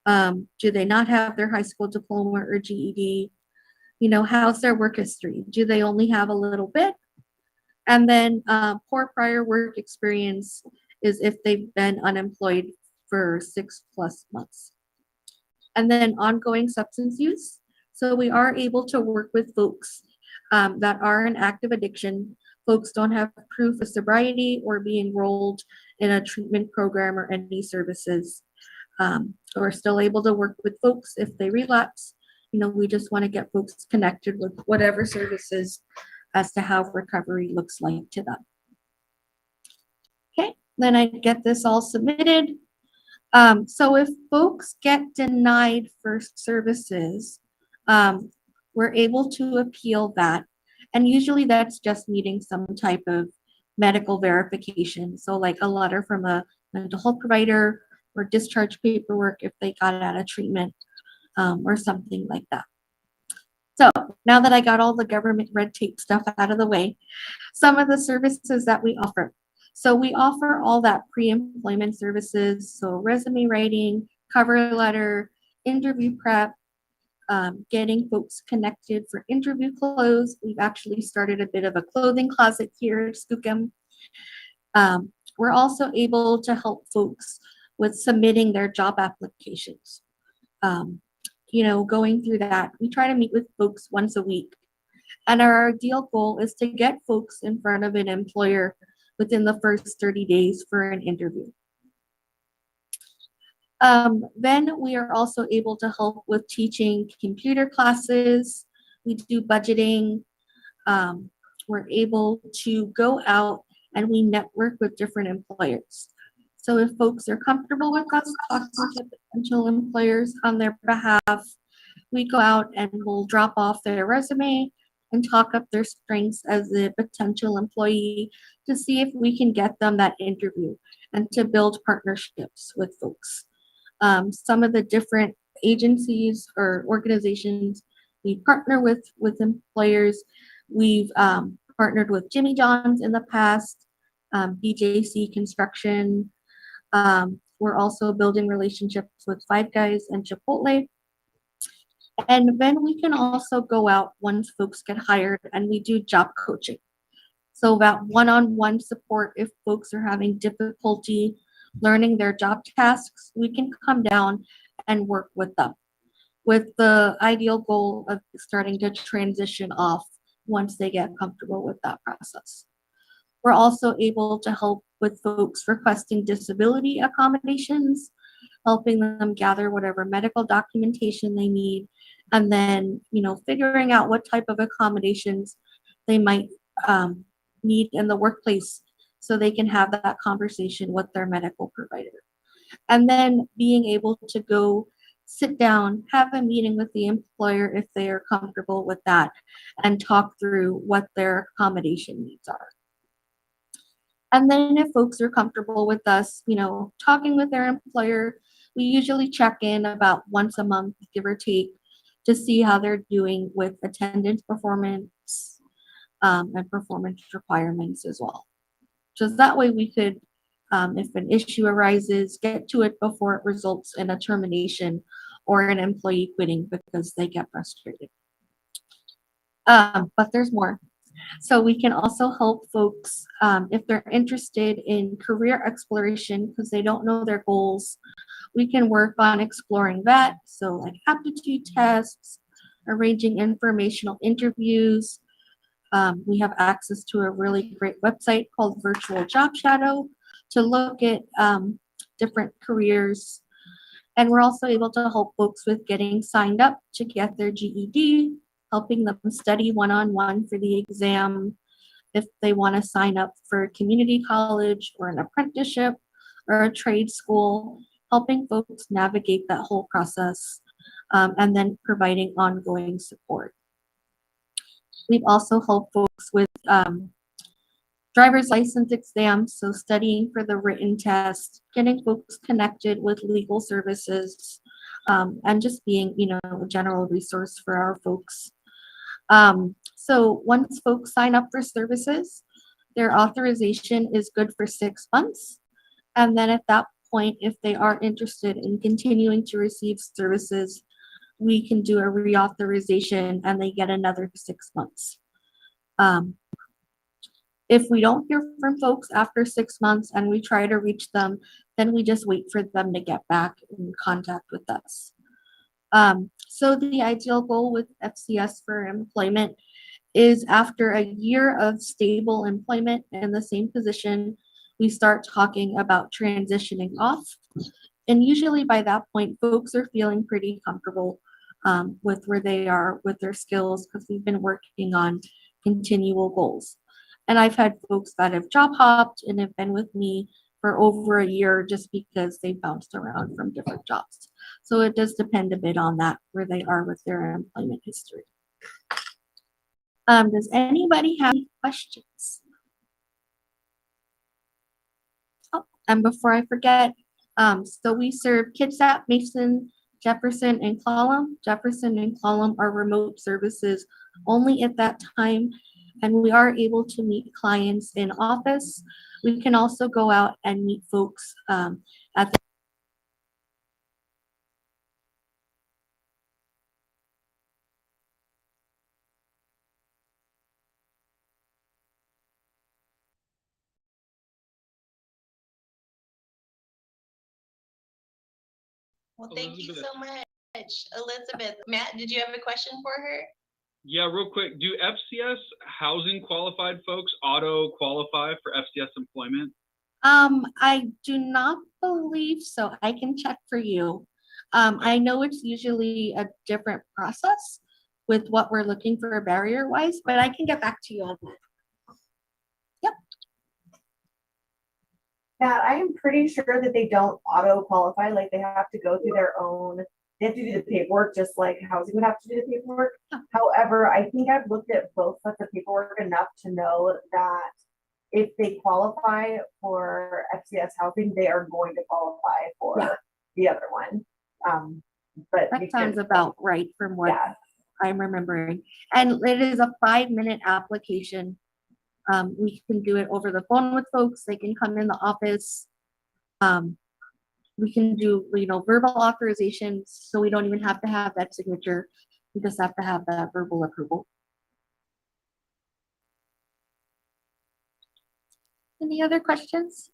Speaker 10: Do they not have their high school diploma or GED? How's their work history? Do they only have a little bit? And then poor prior work experience is if they've been unemployed for 6+ months. And then ongoing substance use. So we are able to work with folks that are in active addiction. Folks don't have proof of sobriety or be enrolled in a treatment program or any services. We're still able to work with folks if they relapse. We just want to get folks connected with whatever services as to how recovery looks like to them. Okay, then I get this all submitted. So if folks get denied for services, we're able to appeal that. And usually that's just needing some type of medical verification. So like a letter from a mental health provider or discharge paperwork if they got out of treatment or something like that. So now that I got all the government red tape stuff out of the way, some of the services that we offer. So we offer all that pre-employment services, so resume writing, cover letter, interview prep, getting folks connected for interview clothes. We've actually started a bit of a clothing closet here at Skookum. We're also able to help folks with submitting their job applications. Going through that, we try to meet with folks once a week. And our ideal goal is to get folks in front of an employer within the first 30 days for an interview. Then we are also able to help with teaching computer classes. We do budgeting. We're able to go out and we network with different employers. So if folks are comfortable with us talking to potential employers on their behalf, we go out and we'll drop off their resume and talk up their strengths as a potential employee to see if we can get them that interview and to build partnerships with folks. Some of the different agencies or organizations we partner with employers. We've partnered with Jimmy John's in the past, BJC Construction. We're also building relationships with Five Guys and Chipotle. And then we can also go out once folks get hired and we do job coaching. So about one-on-one support if folks are having difficulty learning their job tasks, we can come down and work with them with the ideal goal of starting to transition off once they get comfortable with that process. We're also able to help with folks requesting disability accommodations, helping them gather whatever medical documentation they need, and then, figuring out what type of accommodations they might need in the workplace so they can have that conversation with their medical provider. And then being able to go sit down, have a meeting with the employer if they are comfortable with that, and talk through what their accommodation needs are. And then if folks are comfortable with us, talking with their employer, we usually check in about once a month, give or take, to see how they're doing with attendance performance and performance requirements as well. So that way we could, if an issue arises, get to it before it results in a termination or an employee quitting because they get frustrated. But there's more. So we can also help folks if they're interested in career exploration because they don't know their goals. We can work on exploring that. So like aptitude tests, arranging informational interviews. We have access to a really great website called Virtual Job Shadow to look at different careers. And we're also able to help folks with getting signed up to get their GED, helping them study one-on-one for the exam, if they want to sign up for a community college or an apprenticeship or a trade school, helping folks navigate that whole process, and then providing ongoing support. We've also helped folks with driver's license exams, so studying for the written test, getting folks connected with legal services, and just being, a general resource for our folks. So once folks sign up for services, their authorization is good for 6 months. And then at that point, if they are interested in continuing to receive services, we can do a reauthorization and they get another 6 months. If we don't hear from folks after 6 months and we try to reach them, then we just wait for them to get back in contact with us. So the ideal goal with FCS for employment is after a year of stable employment in the same position, we start talking about transitioning off. And usually by that point, folks are feeling pretty comfortable with where they are with their skills because we've been working on continual goals. And I've had folks that have job hopped and have been with me for over a year just because they bounced around from different jobs. So it does depend a bit on that, where they are with their employment history. Does anybody have any questions? Oh, and before I forget, so we serve Kitsap, Mason, Jefferson, and Column. Jefferson and Column are remote services only at that time, and we are able to meet clients in office. We can also go out and meet folks at the
Speaker 2: Well, thank you so much, Elizabeth. Matt, did you have a question for her?
Speaker 11: Yeah, real quick. Do FCS housing qualified folks auto qualify for FCS employment?
Speaker 10: I do not believe so. I can check for you. I know it's usually a different process with what we're looking for barrier wise, but I can get back to you on that. Yep.
Speaker 12: Yeah, I am pretty sure that they don't auto qualify. Like they have to go through their own, they have to do the paperwork just like housing would have to do the paperwork. However, I think I've looked at both sets of paperwork enough to know that if they qualify for FCS housing, they are going to qualify for the other one. But
Speaker 10: that sounds about right from what I'm remembering. And it is a 5-minute application. We can do it over the phone with folks. They can come in the office. We can do, verbal authorizations, so we don't even have to have that signature. We just have to have that verbal approval. Any other questions?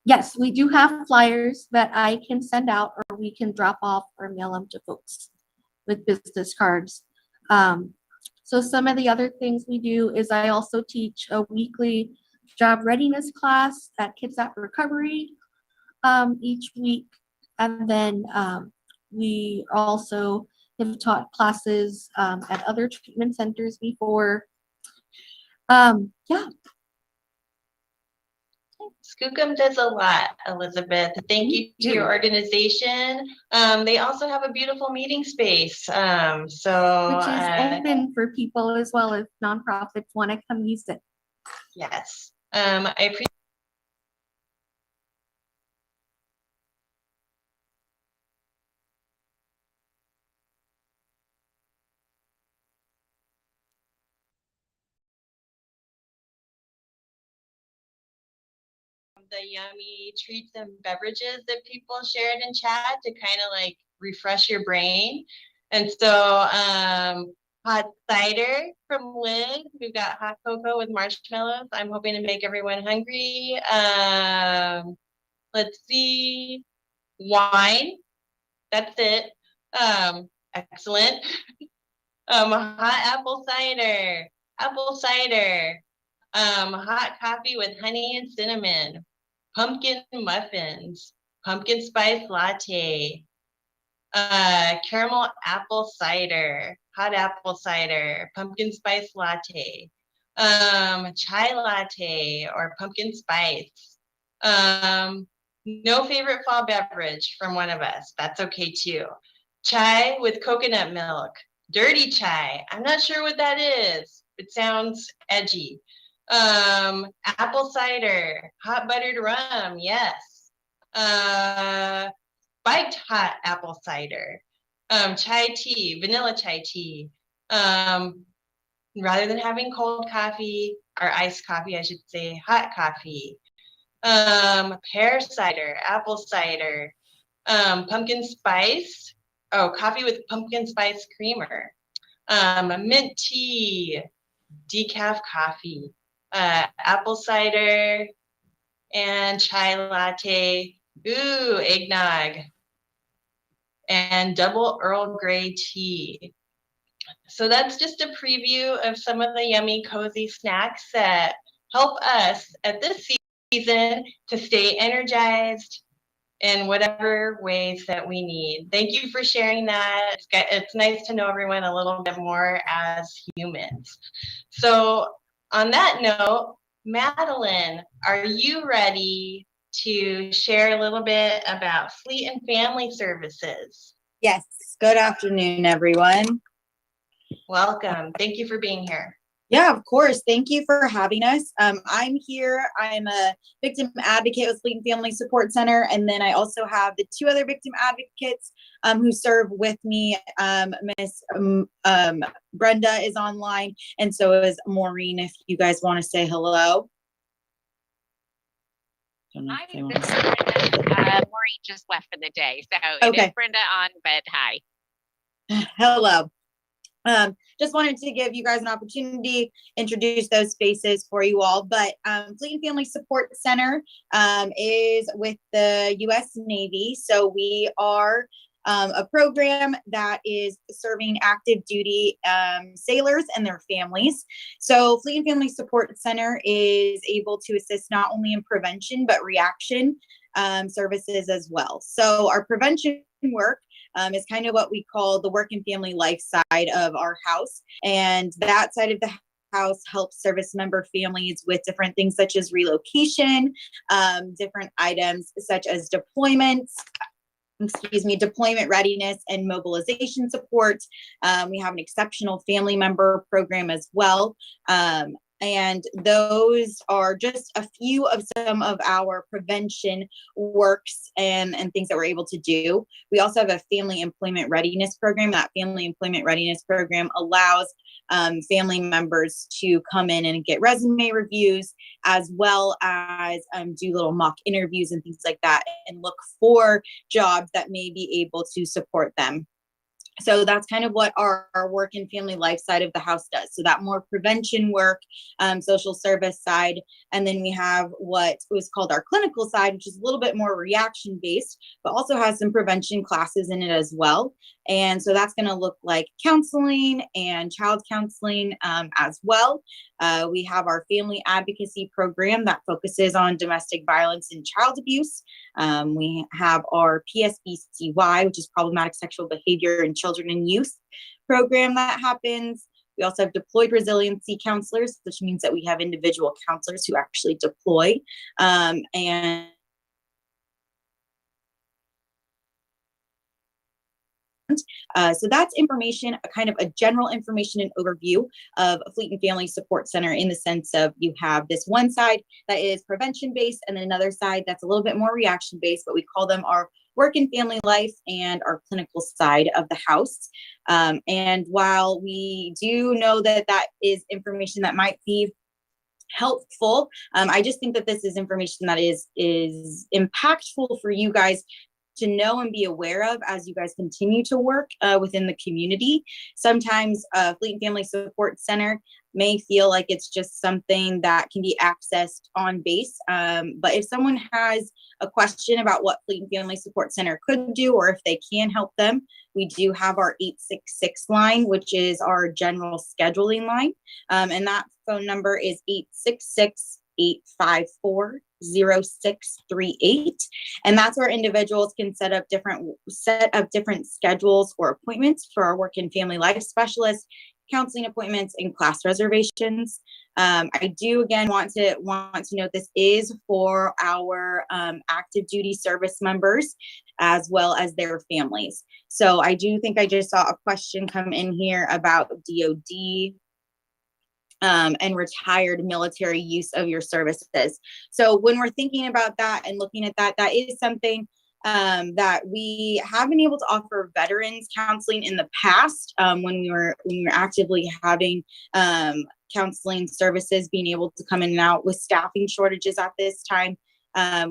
Speaker 10: Yes, we do have flyers that I can send out, or we can drop off or mail them to folks with business cards. So some of the other things we do is I also teach a weekly job readiness class at Kitsap Recovery each week. And then we also have taught classes at other treatment centers before. Yeah.
Speaker 2: Skookum does a lot, Elizabeth. Thank you to your organization. They also have a beautiful meeting space.
Speaker 10: Which is open for people as well if nonprofits want to come use it.
Speaker 2: Yes. I appreciate the yummy treats and beverages that people shared in chat to kind of like refresh your brain. And so hot cider from Liz. We've got hot cocoa with marshmallows. I'm hoping to make everyone hungry. Let's see. Wine. That's it. Excellent. Hot apple cider. Apple cider. Hot coffee with honey and cinnamon. Pumpkin muffins. Pumpkin spice latte. Caramel apple cider. Hot apple cider. Pumpkin spice latte. Chai latte or pumpkin spice. No favorite fall beverage from one of us. That's okay too. Chai with coconut milk. Dirty chai. I'm not sure what that is. It sounds edgy. Apple cider. Hot buttered rum. Yes. Spiked hot apple cider. Chai tea. Vanilla chai tea. Rather than having cold coffee or iced coffee, I should say hot coffee. Pear cider, apple cider, pumpkin spice. Oh, coffee with pumpkin spice creamer. Mint tea, decaf coffee, apple cider, and chai latte. Ooh, eggnog. And double Earl Grey tea. So that's just a preview of some of the yummy, cozy snacks that help us at this season to stay energized in whatever ways that we need. Thank you for sharing that. It's nice to know everyone a little bit more as humans. So on that note, Madeline, are you ready to share a little bit about Fleet and Family Services?
Speaker 6: Yes, good afternoon, everyone.
Speaker 2: Welcome. Thank you for being here.
Speaker 6: Yeah, of course. Thank you for having us. I'm here. I'm a victim advocate with Fleet and Family Support Center. And then I also have the two other victim advocates who serve with me. Miss Brenda is online, and so is Maureen, if you guys want to say hello.
Speaker 13: Hi, this is Brenda. Maureen just left for the day, so it is Brenda on, but hi.
Speaker 6: Hello. Just wanted to give you guys an opportunity, introduce those spaces for you all, but Fleet and Family Support Center is with the U.S. Navy. So we are a program that is serving active duty sailors and their families. So Fleet and Family Support Center is able to assist not only in prevention, but reaction services as well. So our prevention work is kind of what we call the work and family life side of our house. And that side of the house helps service member families with different things such as relocation, different items such as deployment readiness and mobilization support. We have an exceptional family member program as well. And those are just a few of some of our prevention works and things that we're able to do. We also have a family employment readiness program. That family employment readiness program allows family members to come in and get resume reviews, as well as do little mock interviews and things like that, and look for jobs that may be able to support them. So that's kind of what our work and family life side of the house does. So that more prevention work, social service side. And then we have what was called our clinical side, which is a little bit more reaction based, but also has some prevention classes in it as well. And so that's going to look like counseling and child counseling as well. We have our family advocacy program that focuses on domestic violence and child abuse. We have our PSBCY, which is problematic sexual behavior in children and youth program that happens. We also have deployed resiliency counselors, which means that we have individual counselors who actually deploy. And so that's information, a kind of a general information and overview of a Fleet and Family Support Center, in the sense of you have this one side that is prevention based, and then another side that's a little bit more reaction based, but we call them our work and family life and our clinical side of the house. And while we do know that that is information that might be helpful, I just think that this is information that is impactful for you guys to know and be aware of as you guys continue to work within the community. Sometimes Fleet and Family Support Center may feel like it's just something that can be accessed on base. But if someone has a question about what Fleet and Family Support Center could do, or if they can help them, we do have our 866 line, which is our general scheduling line. And that phone number is 866-854-0638. And that's where individuals can set up different schedules or appointments for our work and family life specialists, counseling appointments, and class reservations. I do again want to note this is for our active duty service members as well as their families. So I do think I just saw a question come in here about DOD and retired military use of your services. So when we're thinking about that and looking at that, that is something that we have been able to offer veterans counseling in the past, when we were actively having counseling services being able to come in and out. With staffing shortages at this time,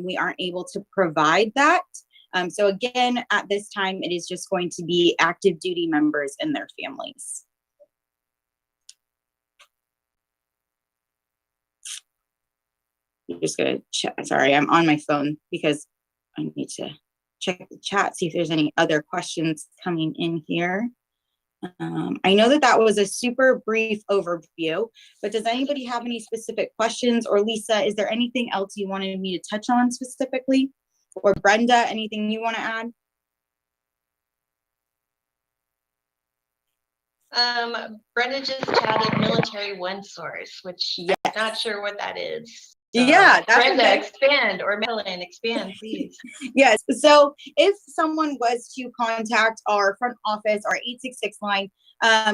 Speaker 6: we aren't able to provide that. So again, at this time, it is just going to be active duty members and their families. I'm just gonna check. Sorry, I'm on my phone because I need to check the chat, see if there's any other questions coming in here. I know that that was a super brief overview, but does anybody have any specific questions? Or Lisa, is there anything else you wanted me to touch on specifically? Or Brenda, anything you want to add?
Speaker 2: Brenda just chatted military one source, which yes. I'm not sure what that is. So
Speaker 6: yeah, that's
Speaker 2: Brenda,
Speaker 6: okay.
Speaker 2: expand, or Madeline, expand, please.
Speaker 6: Yes, so if someone was to contact our front office, our 866 line,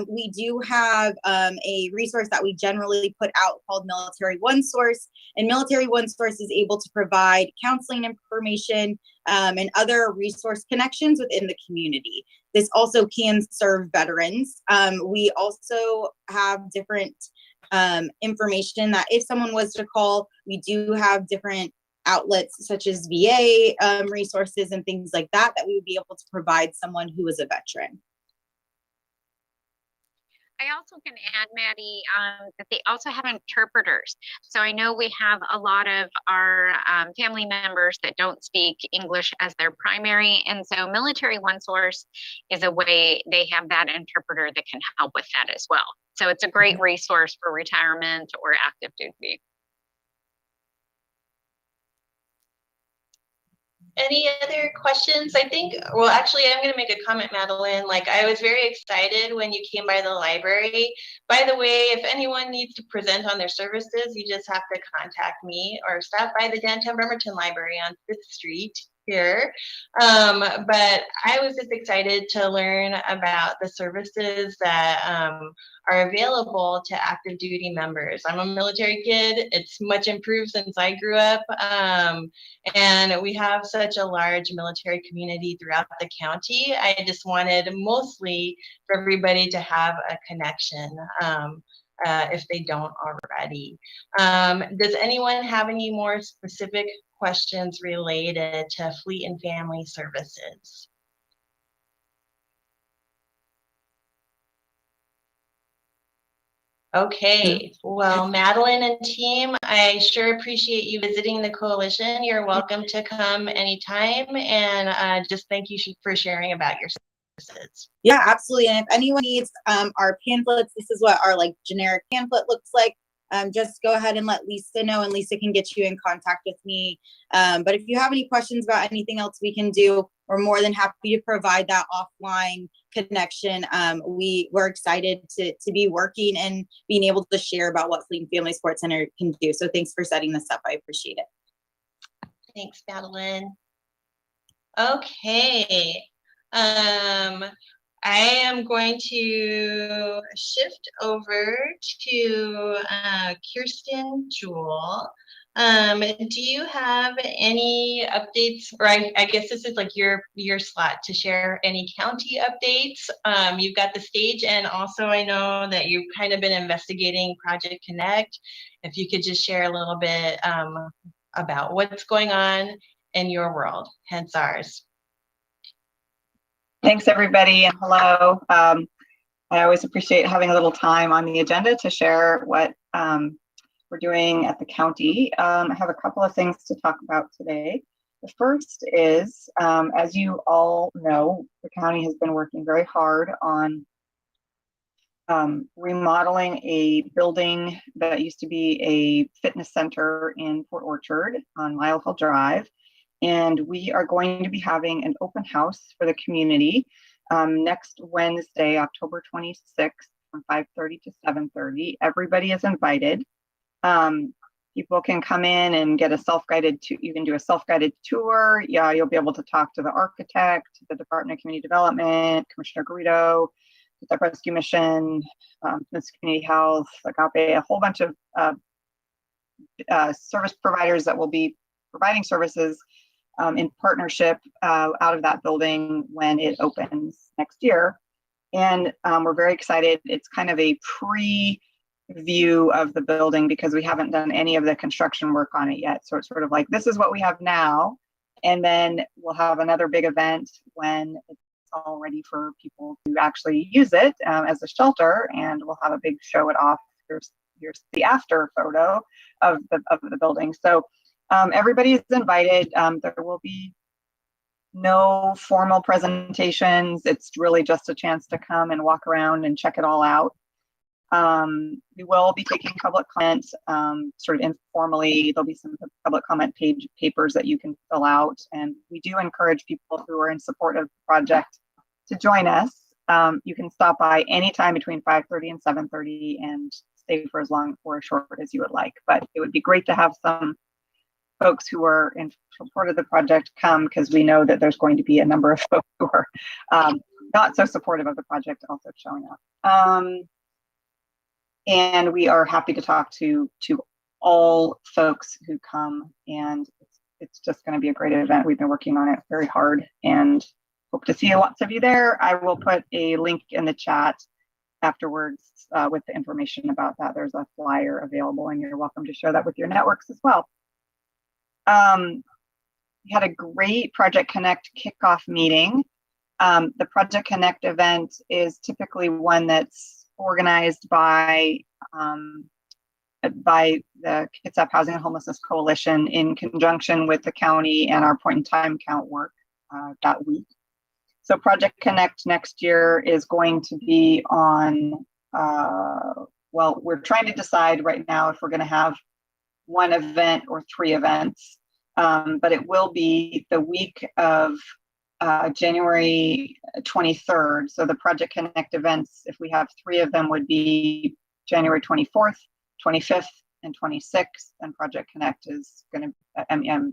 Speaker 6: we do have a resource that we generally put out called Military One Source, and Military One Source is able to provide counseling information and other resource connections within the community. This also can serve veterans. We also have different information that if someone was to call, we do have different outlets such as VA resources and things like that that we would be able to provide someone who is a veteran.
Speaker 13: I also can add, Maddie, that they also have interpreters. So I know we have a lot of our family members that don't speak English as their primary. And so Military One Source is a way they have that interpreter that can help with that as well. So it's a great resource for retirement or active duty.
Speaker 2: Any other questions? I think, well, actually, I'm going to make a comment, Madeline. Like, I was very excited when you came by the library. By the way, if anyone needs to present on their services, you just have to contact me or stop by the downtown Bremerton Library on 5th Street here. But I was just excited to learn about the services that are available to active duty members. I'm a military kid. It's much improved since I grew up. And we have such a large military community throughout the county. I just wanted mostly for everybody to have a connection if they don't already. Does anyone have any more specific questions related to Fleet and Family Services? Okay, well, Madeline and team, I sure appreciate you visiting the coalition. You're welcome to come anytime, and just thank you for sharing about your services.
Speaker 6: Yeah, absolutely. And if anyone needs our pamphlets, this is what our like generic pamphlet looks like. Just go ahead and let Lisa know, and Lisa can get you in contact with me. But if you have any questions about anything else we can do, we're more than happy to provide that offline connection. We're excited to be working and being able to share about what Fleet and Family Sports Center can do. So thanks for setting this up. I appreciate it.
Speaker 2: Thanks, Madeline. Okay. I am going to shift over to Kirsten Jewell. Do you have any updates, or I guess this is like your slot to share any county updates? You've got the stage, and also I know that you've kind of been investigating Project Connect. If you could just share a little bit about what's going on in your world, hence ours.
Speaker 14: Thanks, everybody, and hello. I always appreciate having a little time on the agenda to share what we're doing at the county. I have a couple of things to talk about today. The first is, as you all know, the county has been working very hard on remodeling a building that used to be a fitness center in Port Orchard on Mile Hill Drive. And we are going to be having an open house for the community next Wednesday, October 26th, from 5:30 to 7:30. Everybody is invited. People can come in and get a self-guided tour. You can do a self-guided tour. Yeah, you'll be able to talk to the architect, the Department of Community Development, Commissioner Garrido, the Rescue Mission, Miss Community Health, Agape, a whole bunch of service providers that will be providing services in partnership out of that building when it opens next year. And we're very excited. It's kind of a pre-view of the building because we haven't done any of the construction work on it yet. So it's sort of like, this is what we have now. And then we'll have another big event when it's all ready for people to actually use it as a shelter. And we'll have a big show it off. Here's the after photo of the building. So everybody is invited. There will be no formal presentations. It's really just a chance to come and walk around and check it all out. We will be taking public comment sort of informally. There'll be some public comment papers that you can fill out. And we do encourage people who are in support of the project to join us. You can stop by anytime between 5:30 and 7:30 and stay for as long or as short as you would like. But it would be great to have some folks who are in support of the project come, because we know that there's going to be a number of folks who are not so supportive of the project also showing up. And we are happy to talk to all folks who come, and it's just going to be a great event. We've been working on it very hard and hope to see lots of you there. I will put a link in the chat afterwards with the information about that. There's a flyer available, and you're welcome to share that with your networks as well. We had a great Project Connect kickoff meeting. The Project Connect event is typically one that's organized by the Kitsap Housing and Homelessness Coalition in conjunction with the county and our point in time count work that week. So Project Connect next year is going to be on, well, we're trying to decide right now if we're going to have one event or 3 events, but it will be the week of January 23rd. So the Project Connect events, if we have 3 of them, would be January 24th, 25th, and 26th. And Project Connect is going to,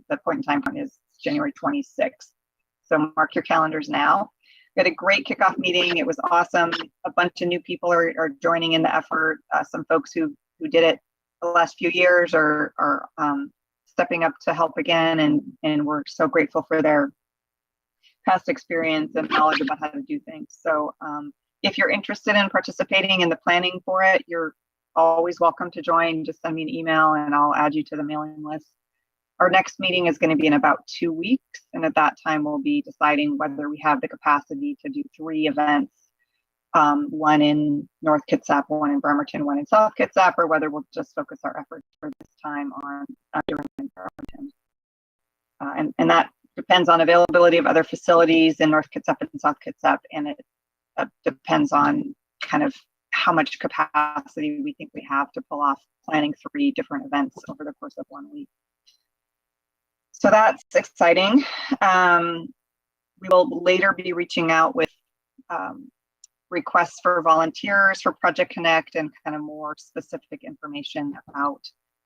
Speaker 14: the point in time is January 26th. So mark your calendars now. We had a great kickoff meeting. It was awesome. A bunch of new people are joining in the effort. Some folks who did it the last few years are stepping up to help again, and we're so grateful for their past experience and knowledge about how to do things. So if you're interested in participating in the planning for it, you're always welcome to join. Just send me an email and I'll add you to the mailing list. Our next meeting is going to be in about 2 weeks, and at that time we'll be deciding whether we have the capacity to do 3 events, one in North Kitsap, one in Bremerton, one in South Kitsap, or whether we'll just focus our efforts for this time on doing in Bremerton. And that depends on availability of other facilities in North Kitsap and South Kitsap, and it depends on kind of how much capacity we think we have to pull off planning 3 different events over the course of 1 week. So that's exciting. We will later be reaching out with requests for volunteers for Project Connect and kind of more specific information about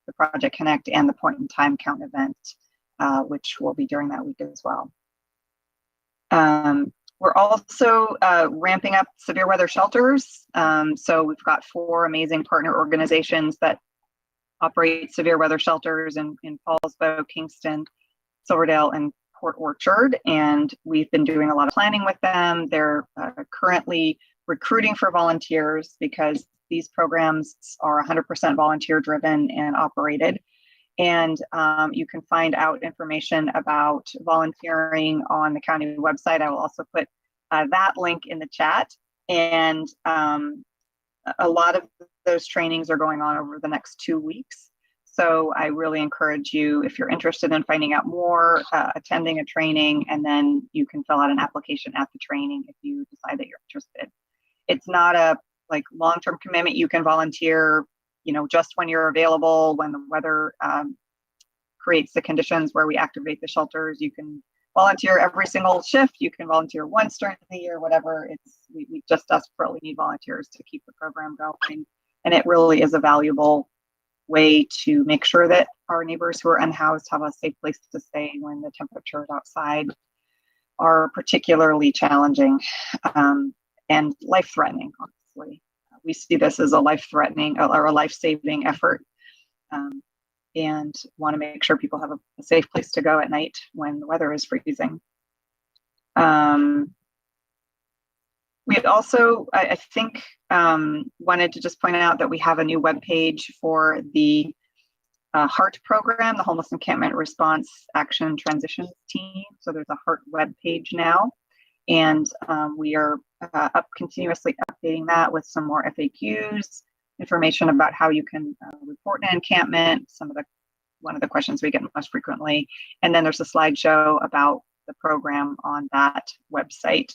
Speaker 14: the Project Connect and the point in time count event, which will be during that week as well. We're also ramping up severe weather shelters. So we've got 4 amazing partner organizations that operate severe weather shelters in Fallsbow, Kingston, Silverdale, and Port Orchard. And we've been doing a lot of planning with them. They're currently recruiting for volunteers because these programs are 100% volunteer driven and operated. And you can find out information about volunteering on the county website. I will also put that link in the chat. And a lot of those trainings are going on over the next 2 weeks. So I really encourage you, if you're interested in finding out more, attending a training, and then you can fill out an application at the training if you decide that you're interested. It's not a long-term commitment. You can volunteer, just when you're available, when the weather creates the conditions where we activate the shelters. You can volunteer every single shift. You can volunteer once during the year, whatever. We just desperately need volunteers to keep the program going. And it really is a valuable way to make sure that our neighbors who are unhoused have a safe place to stay when the temperatures outside are particularly challenging and life-threatening, honestly. We see this as a life-threatening or a life-saving effort, and want to make sure people have a safe place to go at night when the weather is freezing. We also, I think, wanted to just point out that we have a new webpage for the HEART program, the Homeless Encampment Response Action Transitions Team. So there's a HEART webpage now, and we are continuously updating that with some more FAQs, information about how you can report an encampment, one of the questions we get most frequently, and then there's a slideshow about the program on that website.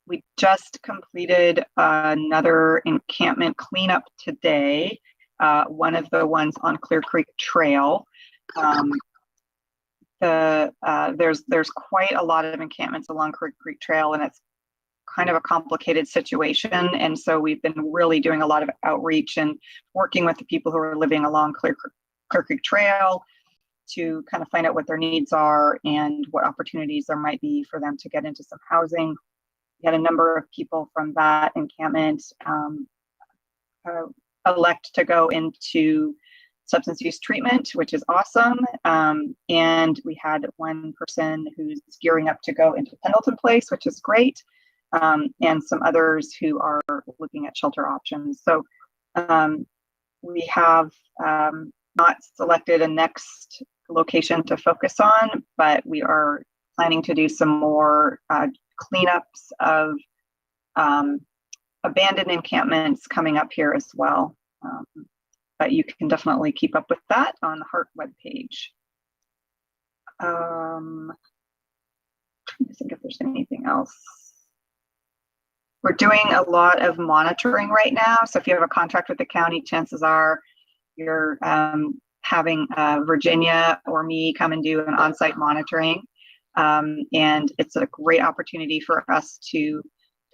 Speaker 14: We just completed another encampment cleanup today, one of the ones on Clear Creek Trail. There's quite a lot of encampments along Clear Creek Trail, and it's kind of a complicated situation. And so we've been really doing a lot of outreach and working with the people who are living along Clear Creek Trail to kind of find out what their needs are and what opportunities there might be for them to get into some housing. We had a number of people from that encampment elect to go into substance use treatment, which is awesome. And we had one person who's gearing up to go into Pendleton Place, which is great. And some others who are looking at shelter options. So we have not selected a next location to focus on, but we are planning to do some more cleanups of abandoned encampments coming up here as well. But you can definitely keep up with that on the HEART webpage. Trying to think if there's anything else. We're doing a lot of monitoring right now. So if you have a contract with the county, chances are you're having Virginia or me come and do an on-site monitoring. And it's a great opportunity for us to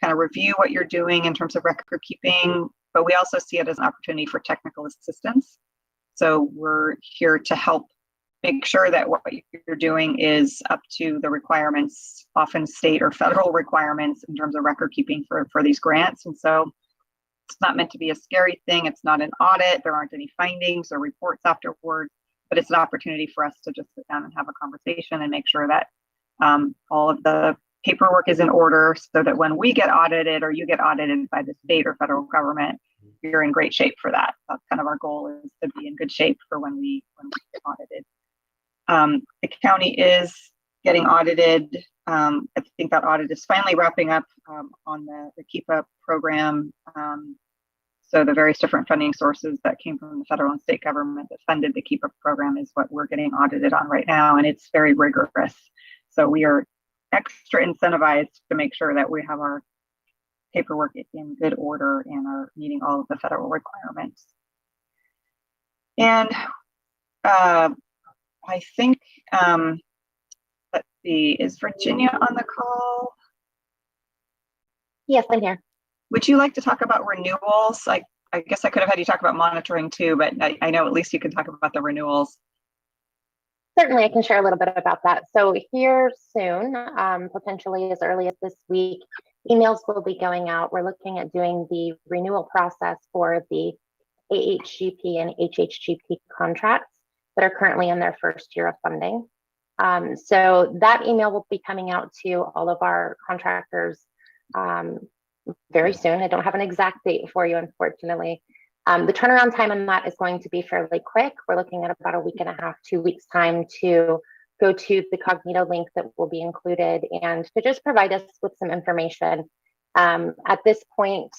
Speaker 14: kind of review what you're doing in terms of record keeping, but we also see it as an opportunity for technical assistance. So we're here to help make sure that what you're doing is up to the requirements, often state or federal requirements in terms of record keeping for these grants. And so it's not meant to be a scary thing. It's not an audit. There aren't any findings or reports afterward, but it's an opportunity for us to just sit down and have a conversation and make sure that all of the paperwork is in order so that when we get audited or you get audited by the state or federal government, you're in great shape for that. That's kind of our goal, is to be in good shape for when we get audited. The county is getting audited. I think that audit is finally wrapping up on the Keep Up program. So the various different funding sources that came from the federal and state government that funded the Keep Up program is what we're getting audited on right now, and it's very rigorous. So we are extra incentivized to make sure that we have our paperwork in good order and are meeting all of the federal requirements. And I think, let's see, is Virginia on the call?
Speaker 15: Yes, I'm here.
Speaker 14: Would you like to talk about renewals? I guess I could have had you talk about monitoring too, but I know at least you can talk about the renewals.
Speaker 15: Certainly, I can share a little bit about that. So here soon, potentially as early as this week, emails will be going out. We're looking at doing the renewal process for the AHGP and HHGP contracts that are currently in their first year of funding. So that email will be coming out to all of our contractors very soon. I don't have an exact date for you, unfortunately. The turnaround time on that is going to be fairly quick. We're looking at about a week and a half, 2 weeks time to go to the Cognito link that will be included and to just provide us with some information. At this point,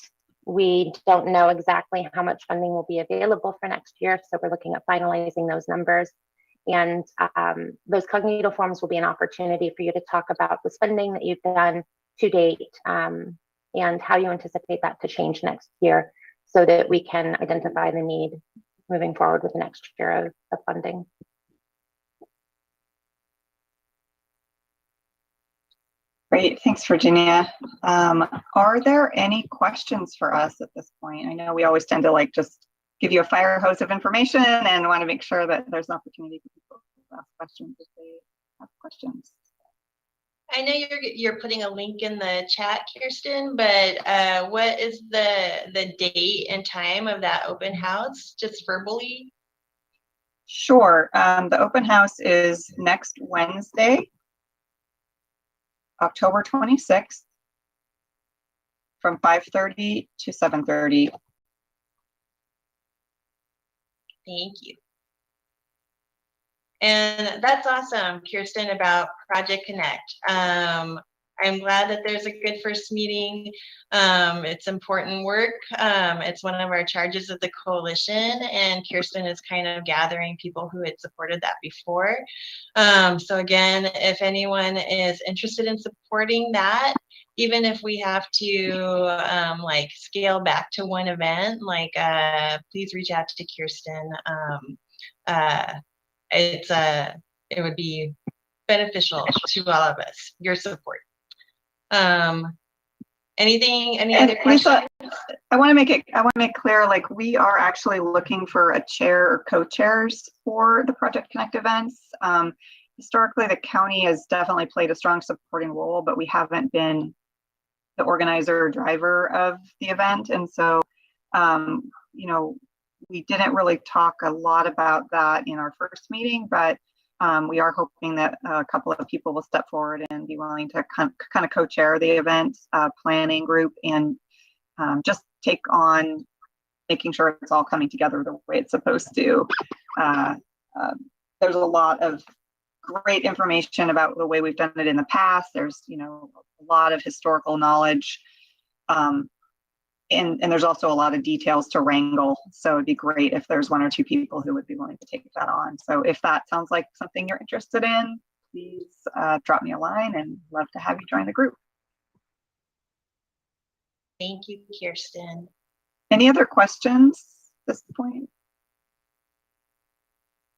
Speaker 15: we don't know exactly how much funding will be available for next year. So we're looking at finalizing those numbers. And those Cognito forms will be an opportunity for you to talk about the spending that you've done to date and how you anticipate that to change next year, so that we can identify the need moving forward with the next year of funding.
Speaker 14: Great, thanks, Virginia. Are there any questions for us at this point? I know we always tend to just give you a fire hose of information and want to make sure that there's an opportunity for people to ask questions if they have questions.
Speaker 2: I know you're putting a link in the chat, Kirsten, but what is the date and time of that open house, just verbally?
Speaker 14: Sure. The open house is next Wednesday, October 26th, from 5:30 to 7:30.
Speaker 2: Thank you. And that's awesome, Kirsten, about Project Connect. I'm glad that there's a good first meeting. It's important work. It's one of our charges of the coalition, and Kirsten is kind of gathering people who had supported that before. So again, if anyone is interested in supporting that, even if we have to scale back to one event, please reach out to Kirsten. It would be beneficial to all of us, your support. Any other questions?
Speaker 14: I want to make clear, we are actually looking for a chair or co-chairs for the Project Connect events. Historically, the county has definitely played a strong supporting role, but we haven't been the organizer or driver of the event. And so, we didn't really talk a lot about that in our first meeting, but we are hoping that a couple of people will step forward and be willing to kind of co-chair the event planning group and just take on making sure it's all coming together the way it's supposed to. There's a lot of great information about the way we've done it in the past. There's, a lot of historical knowledge. And there's also a lot of details to wrangle. So it'd be great if there's one or two people who would be willing to take that on. So if that sounds like something you're interested in, please drop me a line and love to have you join the group.
Speaker 2: Thank you, Kirsten.
Speaker 14: Any other questions at this point?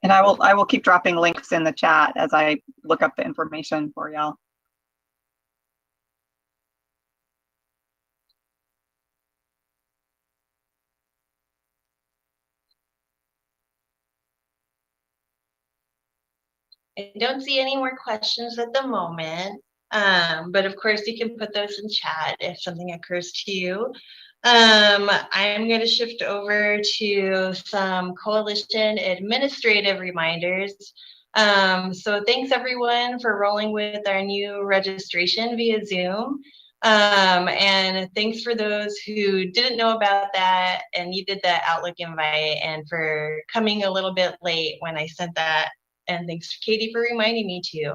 Speaker 14: And I will keep dropping links in the chat as I look up the information for y'all.
Speaker 2: I don't see any more questions at the moment, but of course you can put those in chat if something occurs to you. I'm going to shift over to some coalition administrative reminders. So thanks everyone for rolling with our new registration via Zoom. And thanks for those who didn't know about that and needed the Outlook invite, and for coming a little bit late when I sent that. And thanks, Katie, for reminding me too.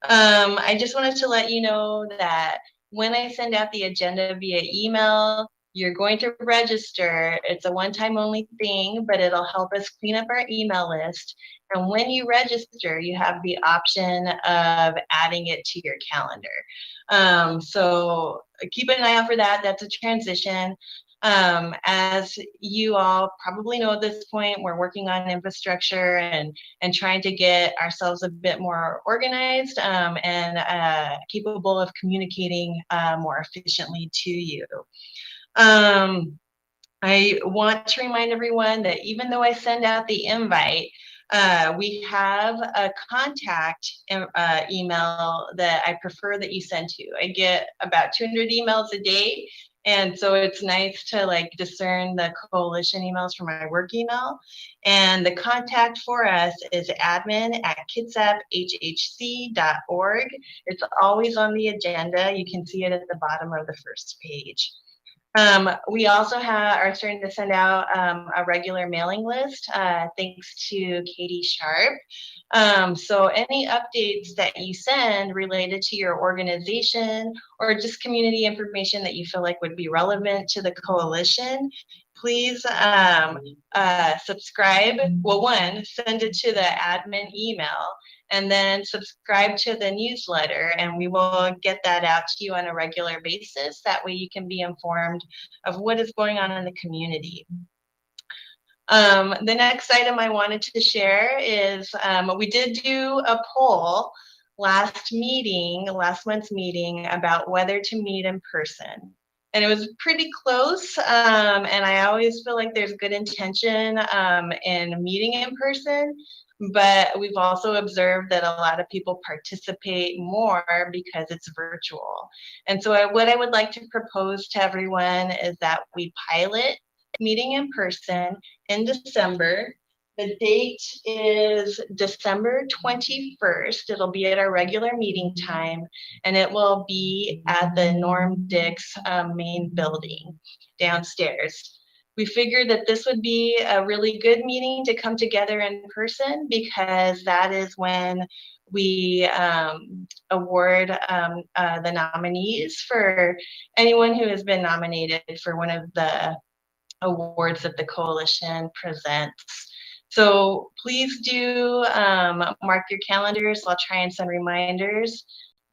Speaker 2: I just wanted to let you know that when I send out the agenda via email, you're going to register. It's a one-time only thing, but it'll help us clean up our email list. And when you register, you have the option of adding it to your calendar. So keep an eye out for that. That's a transition. As you all probably know at this point, we're working on infrastructure and trying to get ourselves a bit more organized and capable of communicating more efficiently to you. I want to remind everyone that even though I send out the invite, we have a contact email that I prefer that you send to. I get about 200 emails a day, and so it's nice to like discern the coalition emails from my work email. And the contact for us is admin@kitsap.hhc.org. It's always on the agenda. You can see it at the bottom of the first page. We also are starting to send out a regular mailing list, thanks to Katie Sharp. So any updates that you send related to your organization or just community information that you feel like would be relevant to the coalition, please subscribe. Well, one, send it to the admin email, and then subscribe to the newsletter, and we will get that out to you on a regular basis. That way you can be informed of what is going on in the community. The next item I wanted to share is we did do a poll last month's meeting about whether to meet in person. And it was pretty close, and I always feel like there's good intention in meeting in person, but we've also observed that a lot of people participate more because it's virtual. And so what I would like to propose to everyone is that we pilot meeting in person in December. The date is December 21st. It'll be at our regular meeting time, and it will be at the Norm Dix main building downstairs. We figured that this would be a really good meeting to come together in person, because that is when we award the nominees for anyone who has been nominated for one of the awards that the coalition presents. So please do mark your calendars. I'll try and send reminders.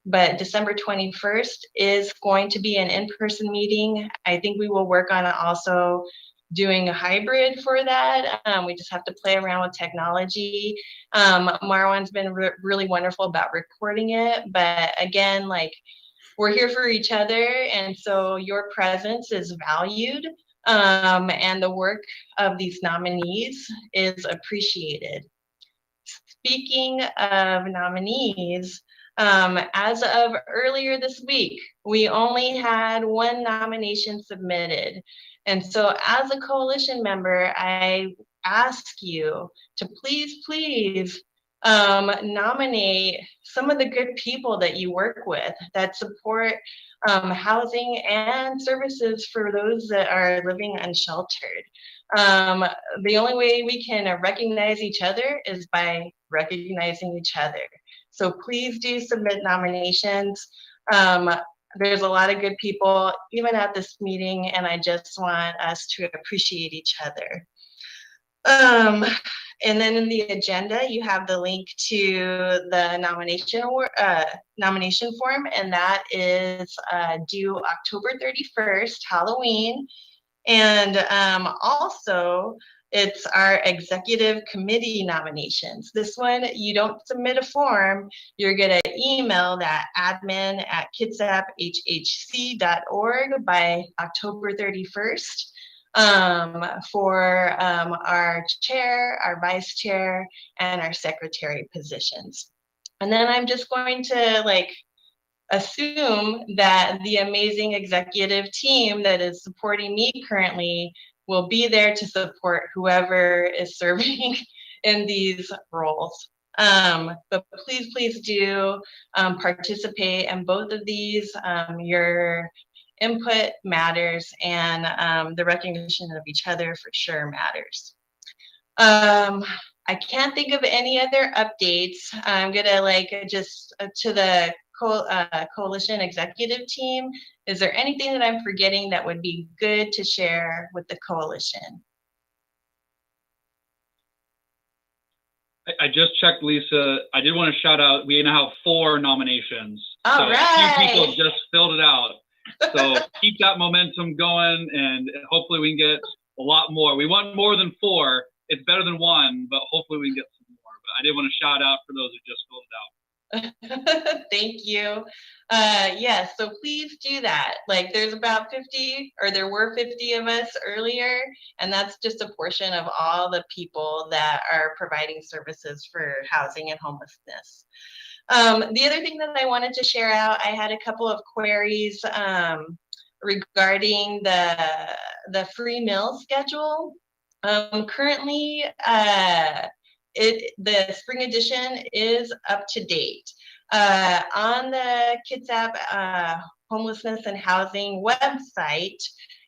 Speaker 2: But December 21st is going to be an in-person meeting. I think we will work on also doing a hybrid for that. We just have to play around with technology. Marwan's been really wonderful about recording it. But again, like, we're here for each other, and so your presence is valued. And the work of these nominees is appreciated. Speaking of nominees, as of earlier this week, we only had one nomination submitted. And so as a coalition member, I ask you to please nominate some of the good people that you work with that support housing and services for those that are living unsheltered. The only way we can recognize each other is by recognizing each other. So please do submit nominations. There's a lot of good people, even at this meeting, and I just want us to appreciate each other. And then in the agenda, you have the link to the nomination form, and that is due October 31st, Halloween. And also, it's our executive committee nominations. This one, you don't submit a form. You're going to email that admin@kitsap.hhc.org by October 31st. For our chair, our vice chair, and our secretary positions. And then I'm just going to assume that the amazing executive team that is supporting me currently will be there to support whoever is serving in these roles. But please do participate in both of these. Your input matters, and the recognition of each other for sure matters. I can't think of any other updates. I'm gonna just to the coalition executive team. Is there anything that I'm forgetting that would be good to share with the coalition?
Speaker 11: I just checked, Lisa. I did want to shout out, we now have 4 nominations.
Speaker 2: All
Speaker 11: so
Speaker 2: right.
Speaker 11: A few people have just filled it out. So keep that momentum going, and hopefully we can get a lot more. We want more than 4. It's better than 1, but hopefully we can get some more. But I did want to shout out for those who just filled it out.
Speaker 2: Thank you. Yes, so please do that. Like there's about 50, or there were 50 of us earlier, and that's just a portion of all the people that are providing services for housing and homelessness. The other thing that I wanted to share out, I had a couple of queries regarding the free meal schedule. Currently, the spring edition is up to date. On the Kitsap Homelessness and Housing website,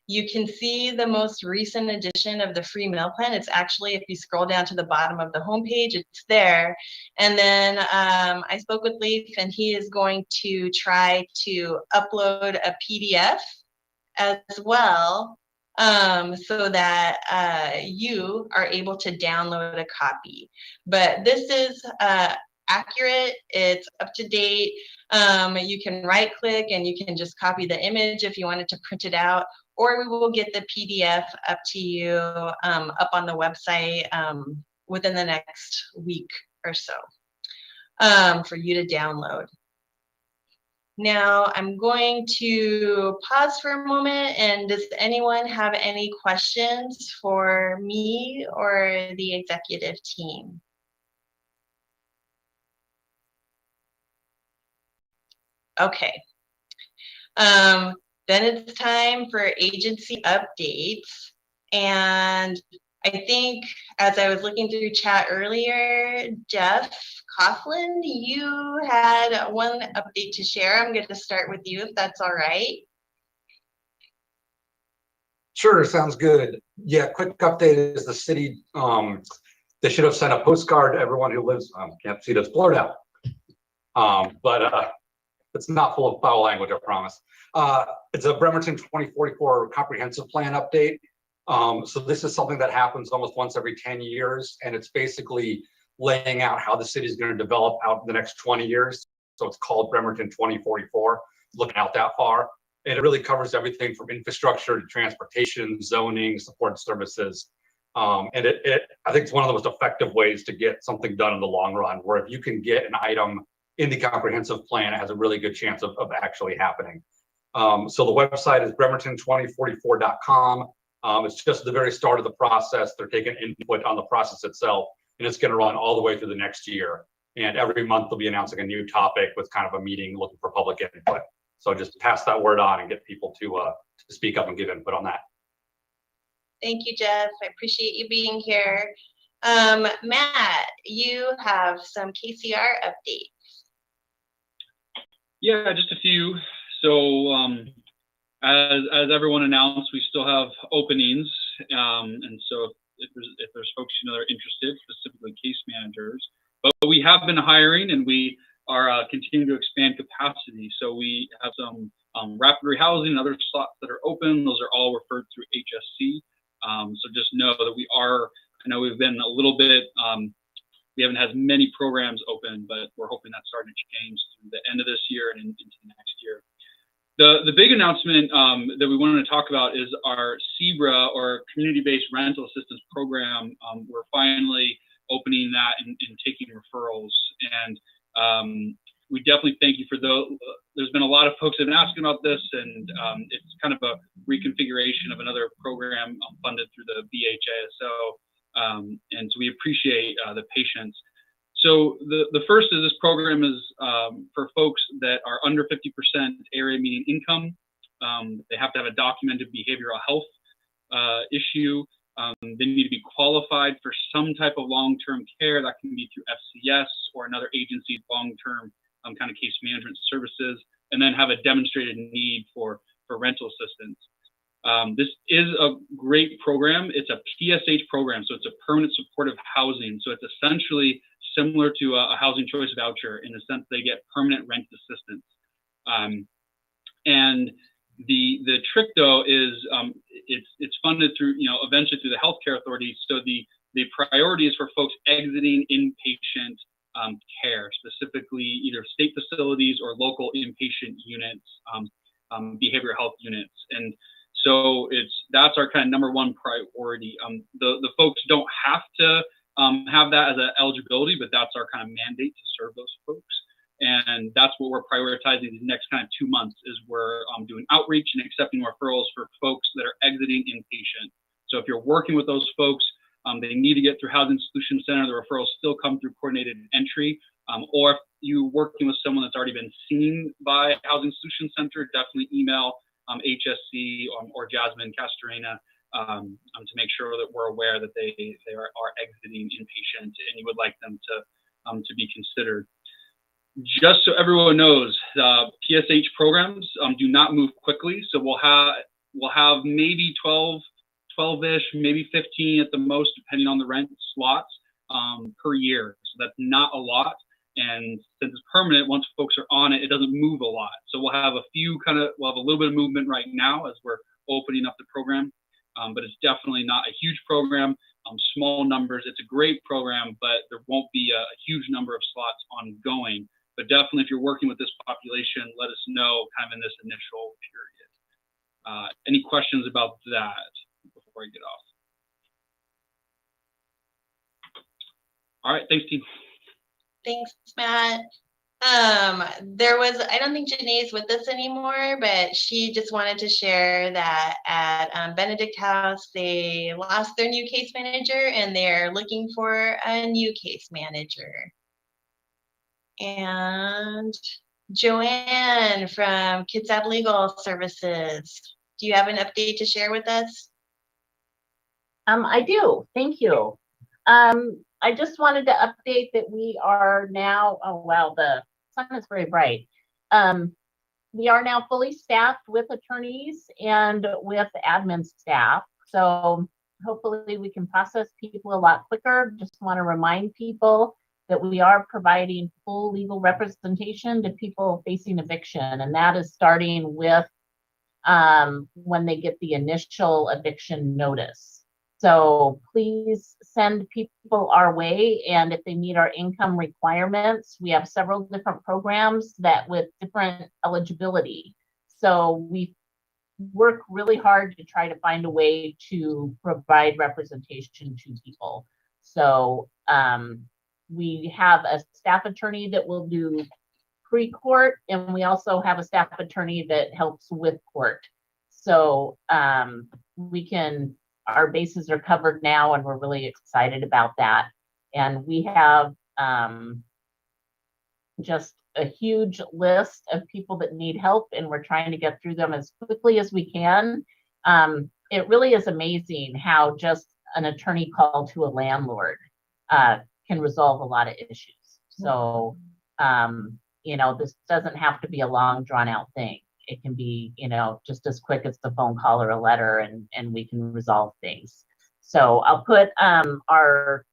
Speaker 2: you can see the most recent edition of the free meal plan. It's actually, if you scroll down to the bottom of the homepage, it's there. And then I spoke with Leif, and he is going to try to upload a PDF as well, so that you are able to download a copy. But this is accurate, it's up to date. You can right click and you can just copy the image if you wanted to print it out, or we will get the PDF up to you up on the website within the next week or so for you to download. Now I'm going to pause for a moment, and does anyone have any questions for me or the executive team? Okay. Then it's time for agency updates. And I think as I was looking through chat earlier, Jeff Coughlin, you had one update to share. I'm going to start with you if that's all right.
Speaker 16: Sure, sounds good. Yeah, quick update is the city, they should have sent a postcard to everyone who lives, can't see this blurred out. But it's not full of foul language, I promise. It's a Bremerton 2044 comprehensive plan update. So this is something that happens almost once every 10 years, and it's basically laying out how the city is going to develop out in the next 20 years. So it's called Bremerton 2044, looking out that far. And it really covers everything from infrastructure to transportation, zoning, support services. And I think it's one of the most effective ways to get something done in the long run, where if you can get an item in the comprehensive plan, it has a really good chance of actually happening. So the website is bremerton2044.com. It's just the very start of the process. They're taking input on the process itself, and it's going to run all the way through the next year. And every month they'll be announcing a new topic with kind of a meeting looking for public input. So just pass that word on and get people to speak up and give input on that.
Speaker 2: Thank you, Jeff. I appreciate you being here. Matt, you have some KCR updates.
Speaker 11: Yeah, just a few. So as everyone announced, we still have openings, and so if there's folks that are interested, specifically case managers, but we have been hiring, and we are continuing to expand capacity. So we have some rapid rehousing and other slots that are open. Those are all referred through HSC. So just know that we are. I know we've been a little bit. We haven't had as many programs open, but we're hoping that's starting to change through the end of this year and into the next year. The big announcement that we wanted to talk about is our CBRA, or Community-Based Rental Assistance Program. We're finally opening that and taking referrals. And we definitely thank you for those. There's been a lot of folks that have been asking about this, and it's kind of a reconfiguration of another program funded through the BHASO. And so we appreciate the patience. So the first is this program is for folks that are under 50% area median income. They have to have a documented behavioral health issue. They need to be qualified for some type of long-term care. That can be through FCS or another agency's long-term kind of case management services, and then have a demonstrated need for rental assistance. This is a great program. It's a PSH program, so it's a permanent supportive housing. So it's essentially similar to a housing choice voucher in the sense they get permanent rent assistance. And the trick though is it's funded through, eventually through the healthcare authorities. So the priority is for folks exiting inpatient care, specifically either state facilities or local inpatient units. behavioral health units. And so that's our kind of number one priority. The folks don't have to have that as an eligibility, but that's our kind of mandate to serve those folks. And that's what we're prioritizing the next kind of 2 months is we're doing outreach and accepting referrals for folks that are exiting inpatient. So if you're working with those folks, they need to get through Housing Solutions Center. The referrals still come through coordinated entry. Or if you're working with someone that's already been seen by Housing Solutions Center, definitely email HSC or Jasmine Castorena to make sure that we're aware that they are exiting inpatient and you would like them to be considered. Just so everyone knows, PSH programs do not move quickly. So we'll have maybe 12-ish, maybe 15 at the most, depending on the rent slots per year. So that's not a lot. And since it's permanent, once folks are on it, it doesn't move a lot. So we'll have a little bit of movement right now as we're opening up the program. But it's definitely not a huge program, small numbers. It's a great program, but there won't be a huge number of slots ongoing. But definitely if you're working with this population, let us know kind of in this initial period. Any questions about that before I get off? All right, thanks, team.
Speaker 2: Thanks, Matt. I don't think Janae's with us anymore, but she just wanted to share that at Benedict House, they lost their new case manager and they're looking for a new case manager. And Joanne from Kitsap Legal Services, do you have an update to share with us?
Speaker 17: I do. Thank you. I just wanted to update that we are now, oh wow, the sun is very bright. We are now fully staffed with attorneys and with admin staff. So hopefully we can process people a lot quicker. Just want to remind people that we are providing full legal representation to people facing eviction. And that is starting with when they get the initial eviction notice. So please send people our way. And if they meet our income requirements, we have several different programs that with different eligibility. So we work really hard to try to find a way to provide representation to people. So we have a staff attorney that will do pre-court, and we also have a staff attorney that helps with court. So our bases are covered now, and we're really excited about that. And we have just a huge list of people that need help, and we're trying to get through them as quickly as we can. It really is amazing how just an attorney call to a landlord can resolve a lot of issues. So, this doesn't have to be a long drawn out thing. It can be, just as quick as a phone call or a letter, and we can resolve things. So I'll put our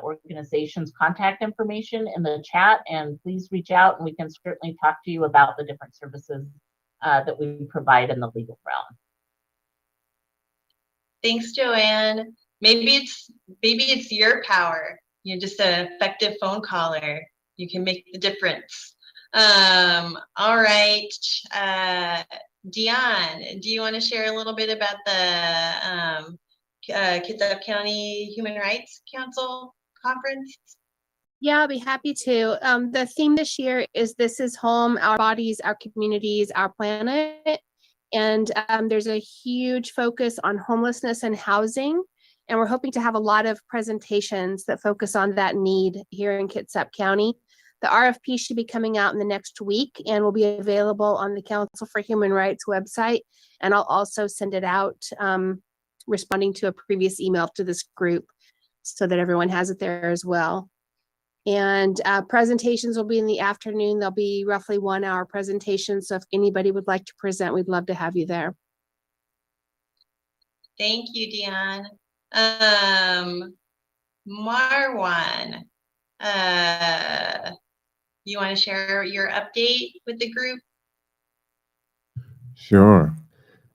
Speaker 17: organization's contact information in the chat, and please reach out and we can certainly talk to you about the different services that we provide in the legal realm.
Speaker 2: Thanks, Joanne. Maybe it's your power. You're just an effective phone caller. You can make the difference. All right, Dion, do you want to share a little bit about the Kitsap County Human Rights Council conference?
Speaker 8: Yeah, I'll be happy to. The theme this year is "This is Home, Our Bodies, Our Communities, Our Planet." And there's a huge focus on homelessness and housing. And we're hoping to have a lot of presentations that focus on that need here in Kitsap County. The RFP should be coming out in the next week and will be available on the Council for Human Rights website. And I'll also send it out responding to a previous email to this group so that everyone has it there as well. And presentations will be in the afternoon. There'll be roughly 1 hour presentations. So if anybody would like to present, we'd love to have you there.
Speaker 2: Thank you, Dion. Marwan, you want to share your update with the group?
Speaker 1: Sure.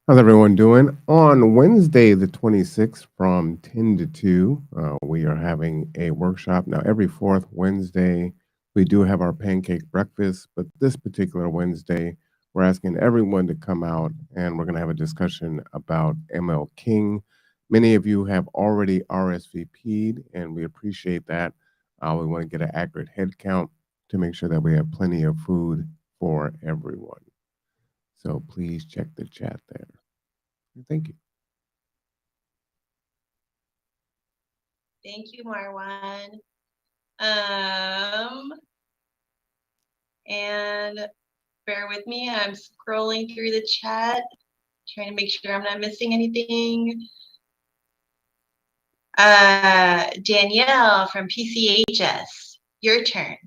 Speaker 1: How's everyone doing? On Wednesday, the 26th from 10 to 2, we are having a workshop. Now, every fourth Wednesday, we do have our pancake breakfast, but this particular Wednesday, we're asking everyone to come out, and we're going to have a discussion about ML King. Many of you have already RSVP'd, and we appreciate that. We want to get an accurate head count to make sure that we have plenty of food for everyone. So please check the chat there. Thank you.
Speaker 2: Thank you, Marwan. And bear with me, I'm scrolling through the chat, trying to make sure I'm not missing anything. Danielle from PCHS, your turn.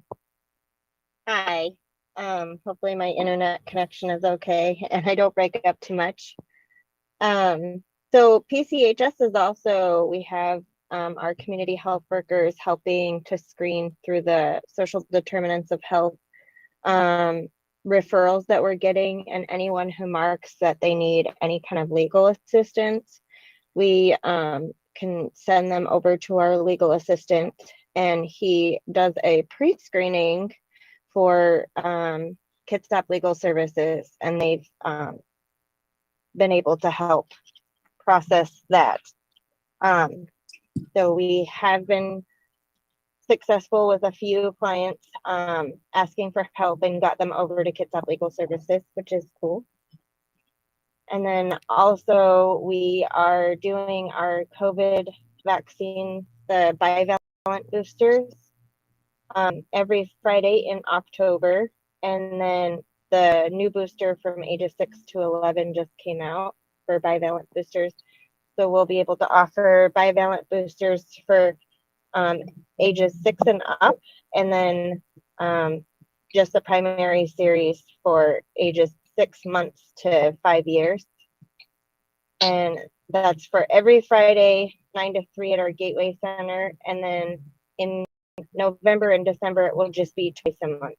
Speaker 18: Hi. Hopefully my internet connection is okay and I don't break up too much. So PCHS is also, we have our community health workers helping to screen through the social determinants of health referrals that we're getting, and anyone who marks that they need any kind of legal assistance, we can send them over to our legal assistant, and he does a pre-screening for Kitsap Legal Services, and they've been able to help process that. So we have been successful with a few clients asking for help and got them over to Kitsap Legal Services, which is cool. And then also we are doing our COVID vaccine, the bivalent boosters, every Friday in October. And then the new booster from ages 6 to 11 just came out for bivalent boosters. So we'll be able to offer bivalent boosters for ages 6 and up, and then just the primary series for ages 6 months to 5 years. And that's for every Friday, 9 to 3 at our Gateway Center. And then in November and December, it will just be twice a month.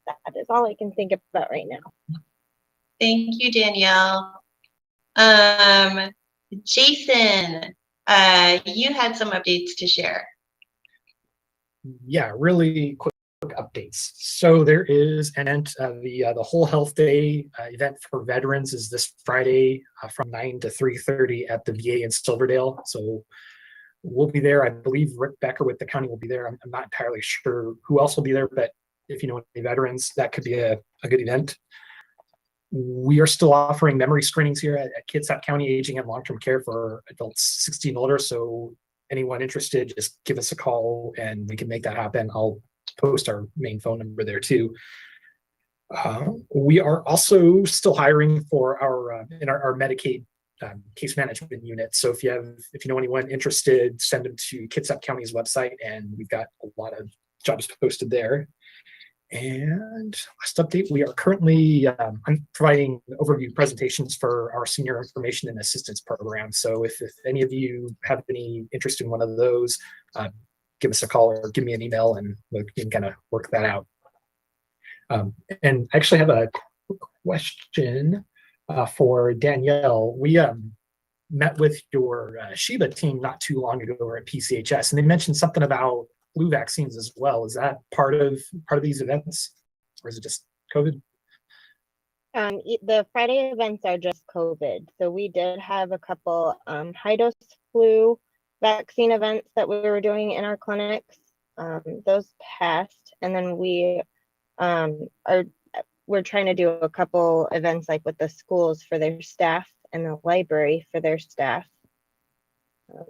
Speaker 18: That is all I can think about right now.
Speaker 2: Thank you, Danielle. Jason, you had some updates to share.
Speaker 19: Yeah, really quick updates. So there is an event, the Whole Health Day event for veterans is this Friday from 9 to 3:30 at the VA in Silverdale. So we'll be there. I believe Rick Becker with the county will be there. I'm not entirely sure who else will be there, but if you know any veterans, that could be a good event. We are still offering memory screenings here at Kitsap County Aging and Long-Term Care for adults 16 and older. So anyone interested, just give us a call and we can make that happen. I'll post our main phone number there too. We are also still hiring for our in our Medicaid case management unit. So if you know anyone interested, send them to Kitsap County's website, and we've got a lot of jobs posted there. And last update, we are currently providing overview presentations for our Senior Information and Assistance Program. So if any of you have any interest in one of those, give us a call or give me an email and we can kind of work that out. And I actually have a quick question for Danielle. We met with your Sheba team not too long ago at PCHS, and they mentioned something about flu vaccines as well. Is that part of these events, or is it just COVID?
Speaker 18: The Friday events are just COVID. So we did have a couple high dose flu vaccine events that we were doing in our clinics. Those passed, and then we're trying to do a couple events like with the schools for their staff and the library for their staff.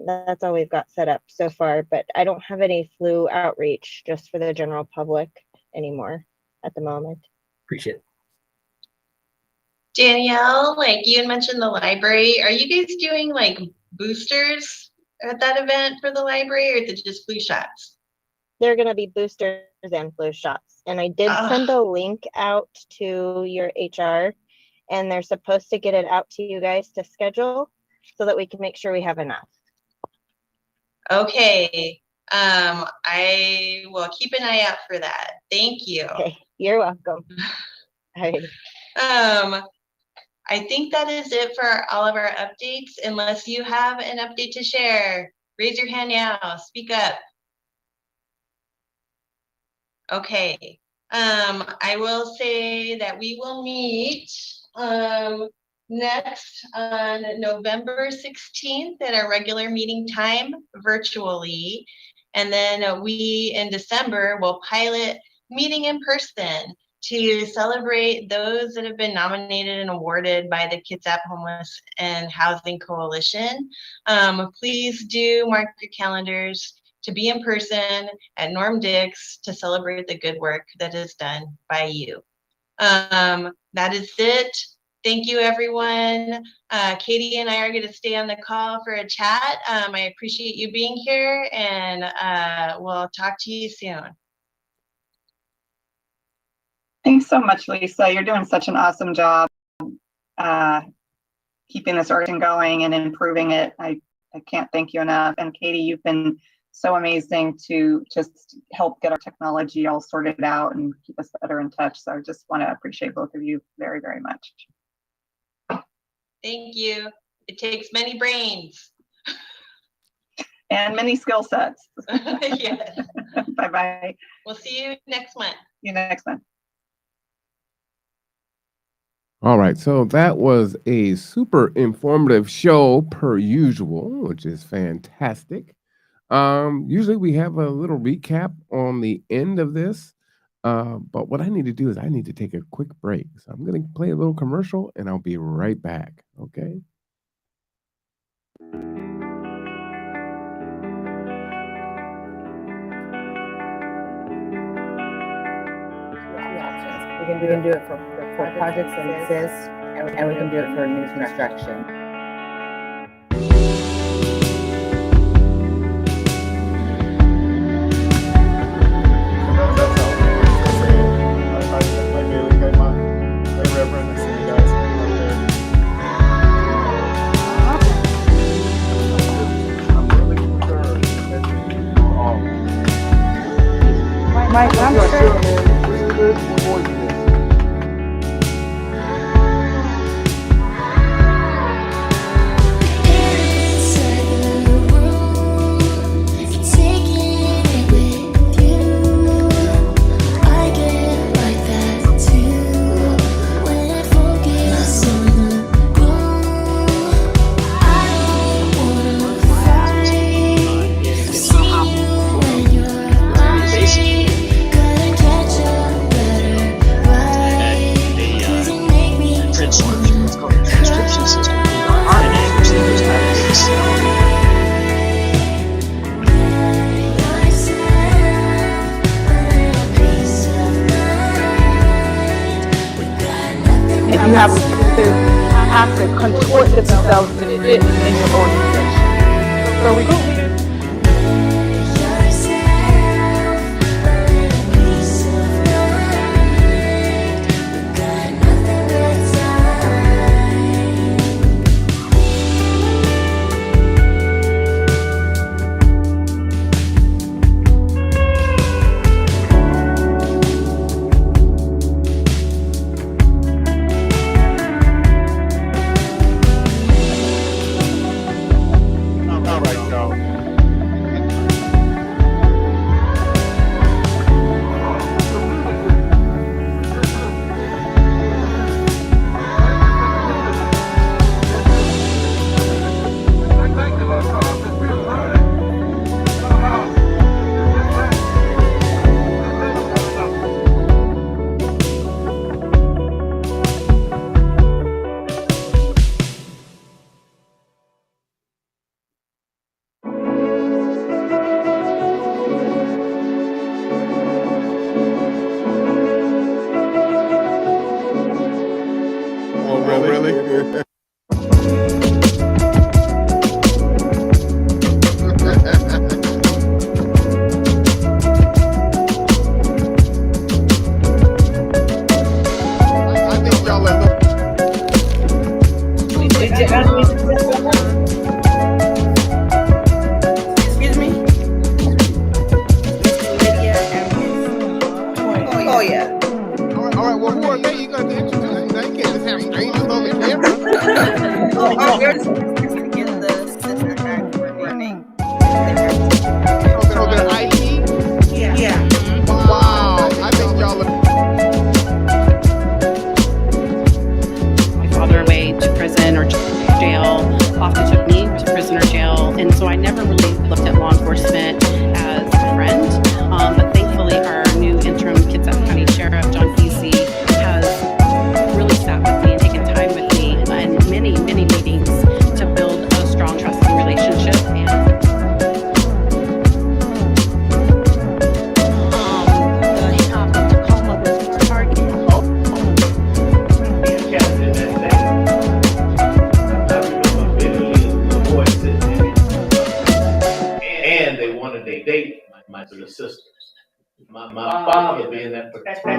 Speaker 18: That's all we've got set up so far, but I don't have any flu outreach just for the general public anymore at the moment.
Speaker 19: Appreciate it.
Speaker 2: Danielle, like you had mentioned the library, are you guys doing like boosters at that event for the library, or is it just flu shots?
Speaker 18: They're going to be boosters and flu shots. And I did send a link out to your HR, and they're supposed to get it out to you guys to schedule so that we can make sure we have enough.
Speaker 2: Okay, I will keep an eye out for that. Thank you.
Speaker 18: Okay, you're welcome. All right.
Speaker 2: I think that is it for all of our updates. Unless you have an update to share, raise your hand now, speak up. Okay, I will say that we will meet next on November 16th at our regular meeting time virtually. And then we in December will pilot meeting in person to celebrate those that have been nominated and awarded by the Kitsap Homeless and Housing Coalition. Please do mark your calendars to be in person at Norm Dix to celebrate the good work that is done by you. That is it. Thank you, everyone. Katie and I are going to stay on the call for a chat. I appreciate you being here, and we'll talk to you soon.
Speaker 14: Thanks so much, Lisa. You're doing such an awesome job keeping this organization going and improving it. I can't thank you enough. And Katie, you've been so amazing to just help get our technology all sorted out and keep us better in touch. So I just want to appreciate both of you very, very much.
Speaker 2: Thank you. It takes many brains.
Speaker 14: And many skill sets.
Speaker 2: Yes.
Speaker 14: Bye-bye.
Speaker 2: We'll see you next month.
Speaker 14: See you next month.
Speaker 1: All right, so that was a super informative show per usual, which is fantastic. Usually we have a little recap on the end of this, but what I need to do is I need to take a quick break. So I'm going to play a little commercial and I'll be right back, okay?
Speaker 20: We can do it for projects that exist, and we can do it for new construction.
Speaker 6: Mike, I'm sure.
Speaker 20: You have to contort themselves to fit in your organization. So we go.
Speaker 1: Really? I think y'all let
Speaker 21: Excuse me? Oh, yeah.
Speaker 1: All right, well, who are they? You got to introduce them. You can't just have strangers on the camera.
Speaker 21: We're just to get the system back running.
Speaker 1: So they're IT?
Speaker 21: Yeah.
Speaker 1: Wow, I think y'all are
Speaker 3: often took me to prisoner jail. And so I never really looked at law enforcement as a friend. But thankfully, our new interim Kitsap County Sheriff, John Kesey, has really sat with me and taken time with me in many, many meetings to build a strong, trusting relationship.
Speaker 22: And they wanted to date my little sisters. My father being that protector.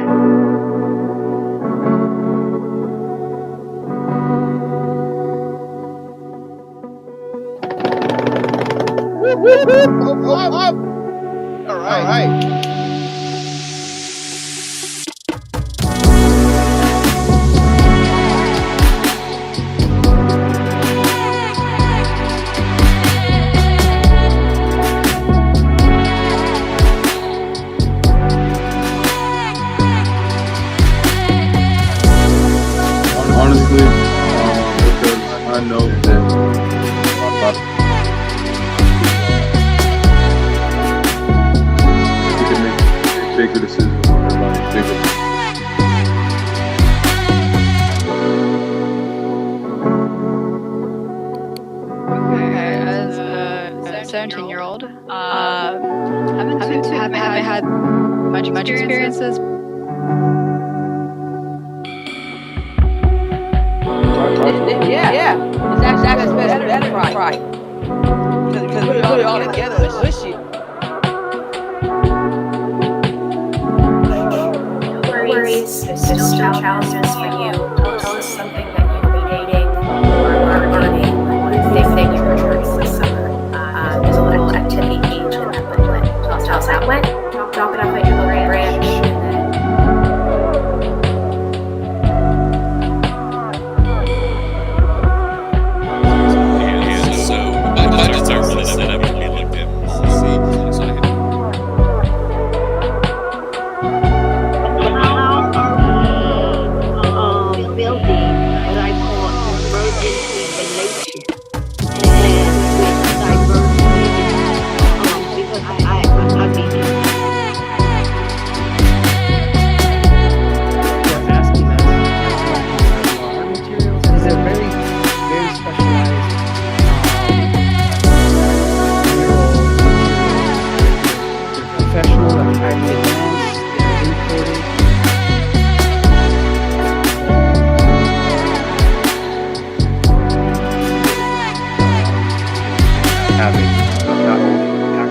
Speaker 1: All right. Honestly, because I know that we can make bigger decisions in their life, bigger.
Speaker 23: As a 17-year-old, haven't had much experiences.
Speaker 20: Yeah. It's actually better than right. Because we put it all together, it's swishy.
Speaker 24: No worries, there's still challenges for you. Tell us something that you've been dating or learning, one thing you enjoyed this summer. There's a little activity page in that booklet. Tell us how it went, drop it off at your local branch,
Speaker 25: And so budgets are really set up to be looked at.
Speaker 26: Building what I call emergency relationship. And with diversity, because I mean,
Speaker 27: These are very, very specialized they're professional, they're highly advanced, they're imported.
Speaker 28: Having not only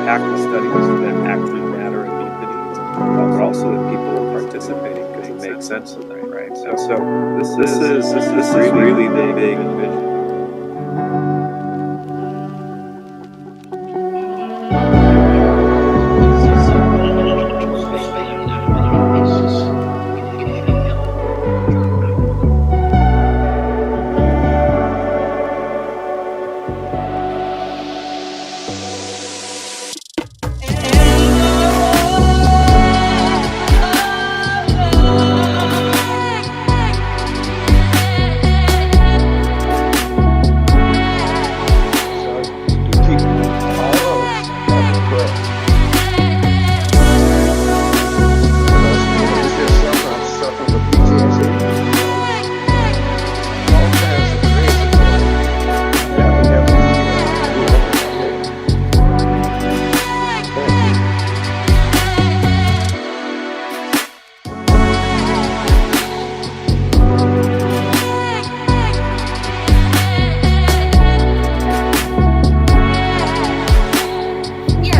Speaker 28: active studies that actually matter and meet the needs, but also that people are participating because it makes sense to them, right? So this is really the big vision.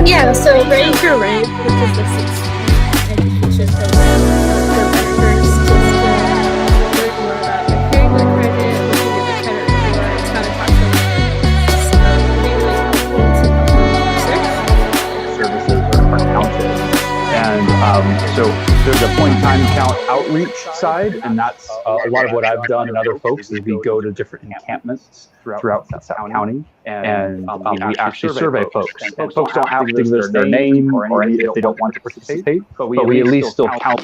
Speaker 7: Yeah, so Ready for Rent, which is the 6th education program for veterans, just to learn more about preparing their credit, looking at the credit reports, how to talk to them. Really helpful to help research.
Speaker 29: Services are counted. And so there's a point in time count outreach side, and that's a lot of what I've done and other folks is we go to different encampments throughout Kitsap County, and we actually survey folks. And folks don't have to give us their name or anything if they don't want to participate, but we at least still count.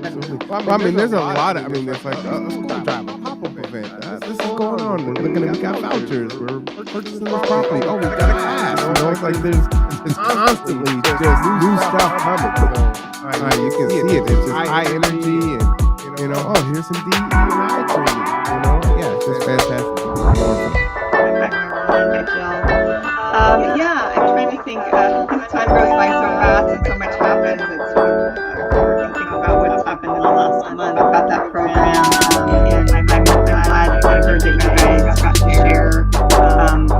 Speaker 1: Absolutely. Well, I mean, there's a lot of, I mean, there's like a school drive, a pop-up event. This is going on. We're looking at, we got vouchers. We're purchasing this property. Oh, we got a class. You know, it's like it's constantly just new stuff coming. So you can see it. It's just high energy and, you know, oh, here's some DEI training. You know, yeah, it's just fantastic.
Speaker 14: Yeah, I'm trying to think. Time goes by so fast and so much happens. It's sort of thinking about what's happened in the last month about that program. And I'm glad I heard that you guys got to share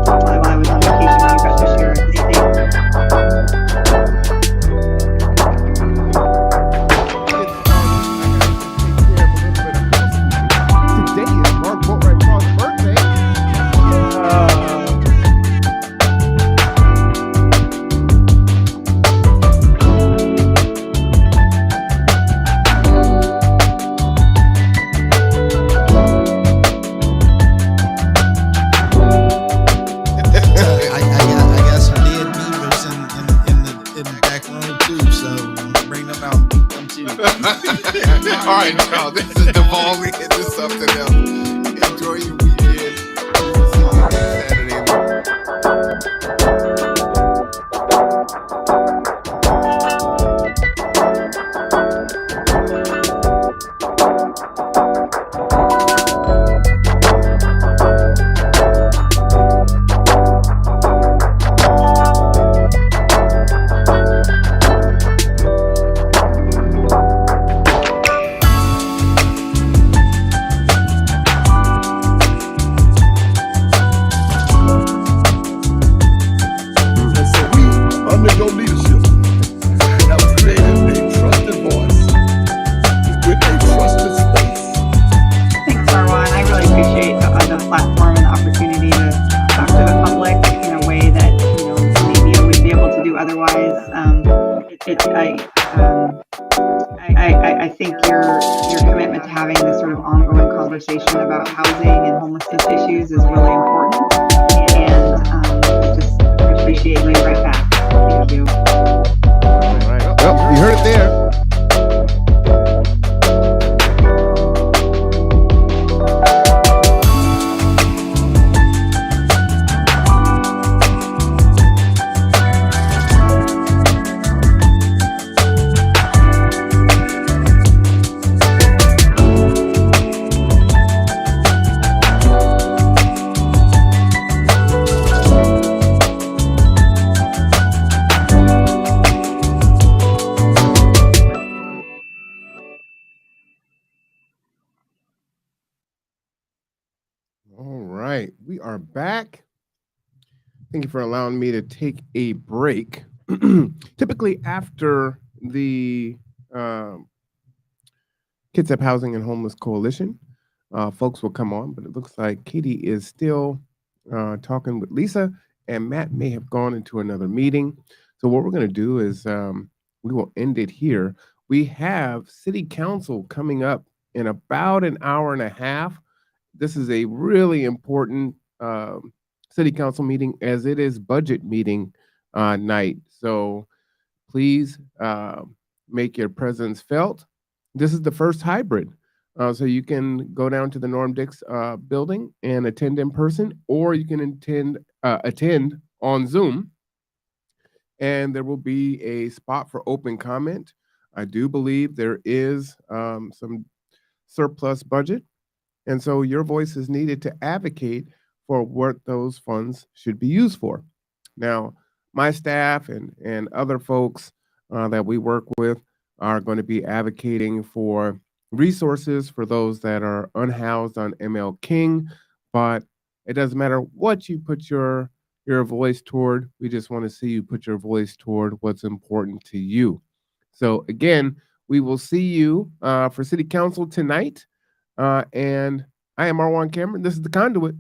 Speaker 14: while I was on vacation. You got to share at the state.
Speaker 1: Today is Mark Boatwright Frost's birthday.
Speaker 4: I got some dead beavers in the back room too, so bring them out. Come too.
Speaker 5: All right, now this is devolving into something else. Enjoy your weekend. See you Saturday.
Speaker 4: Under your leadership, have created a trusted voice with a trusted space.
Speaker 14: Thanks, Marwan. I really appreciate the platform and the opportunity to talk to the public in a way that, you know, maybe I wouldn't be able to do otherwise. I think your commitment to having this sort of ongoing conversation about housing and homelessness issues is really important. And I just appreciate you right back. Thank you.
Speaker 1: All right. Well, you heard it there. All right, we are back. Thank you for allowing me to take a break. Typically after the Kitsap Housing and Homeless Coalition, folks will come on, but it looks like Katie is still talking with Lisa, and Matt may have gone into another meeting. So what we're going to do is we will end it here. We have City Council coming up in about an hour and a half. This is a really important City Council meeting, as it is budget meeting night. So please make your presence felt. This is the first hybrid. So you can go down to the Norm Dix building and attend in person, or you can attend on Zoom. And there will be a spot for open comment. I do believe there is some surplus budget. And so your voice is needed to advocate for what those funds should be used for. Now, my staff and other folks that we work with are going to be advocating for resources for those that are unhoused on ML King, but it doesn't matter what you put your voice toward. We just want to see you put your voice toward what's important to you. So again, we will see you for City Council tonight. And I am Marwan Cameron. This is The Conduit.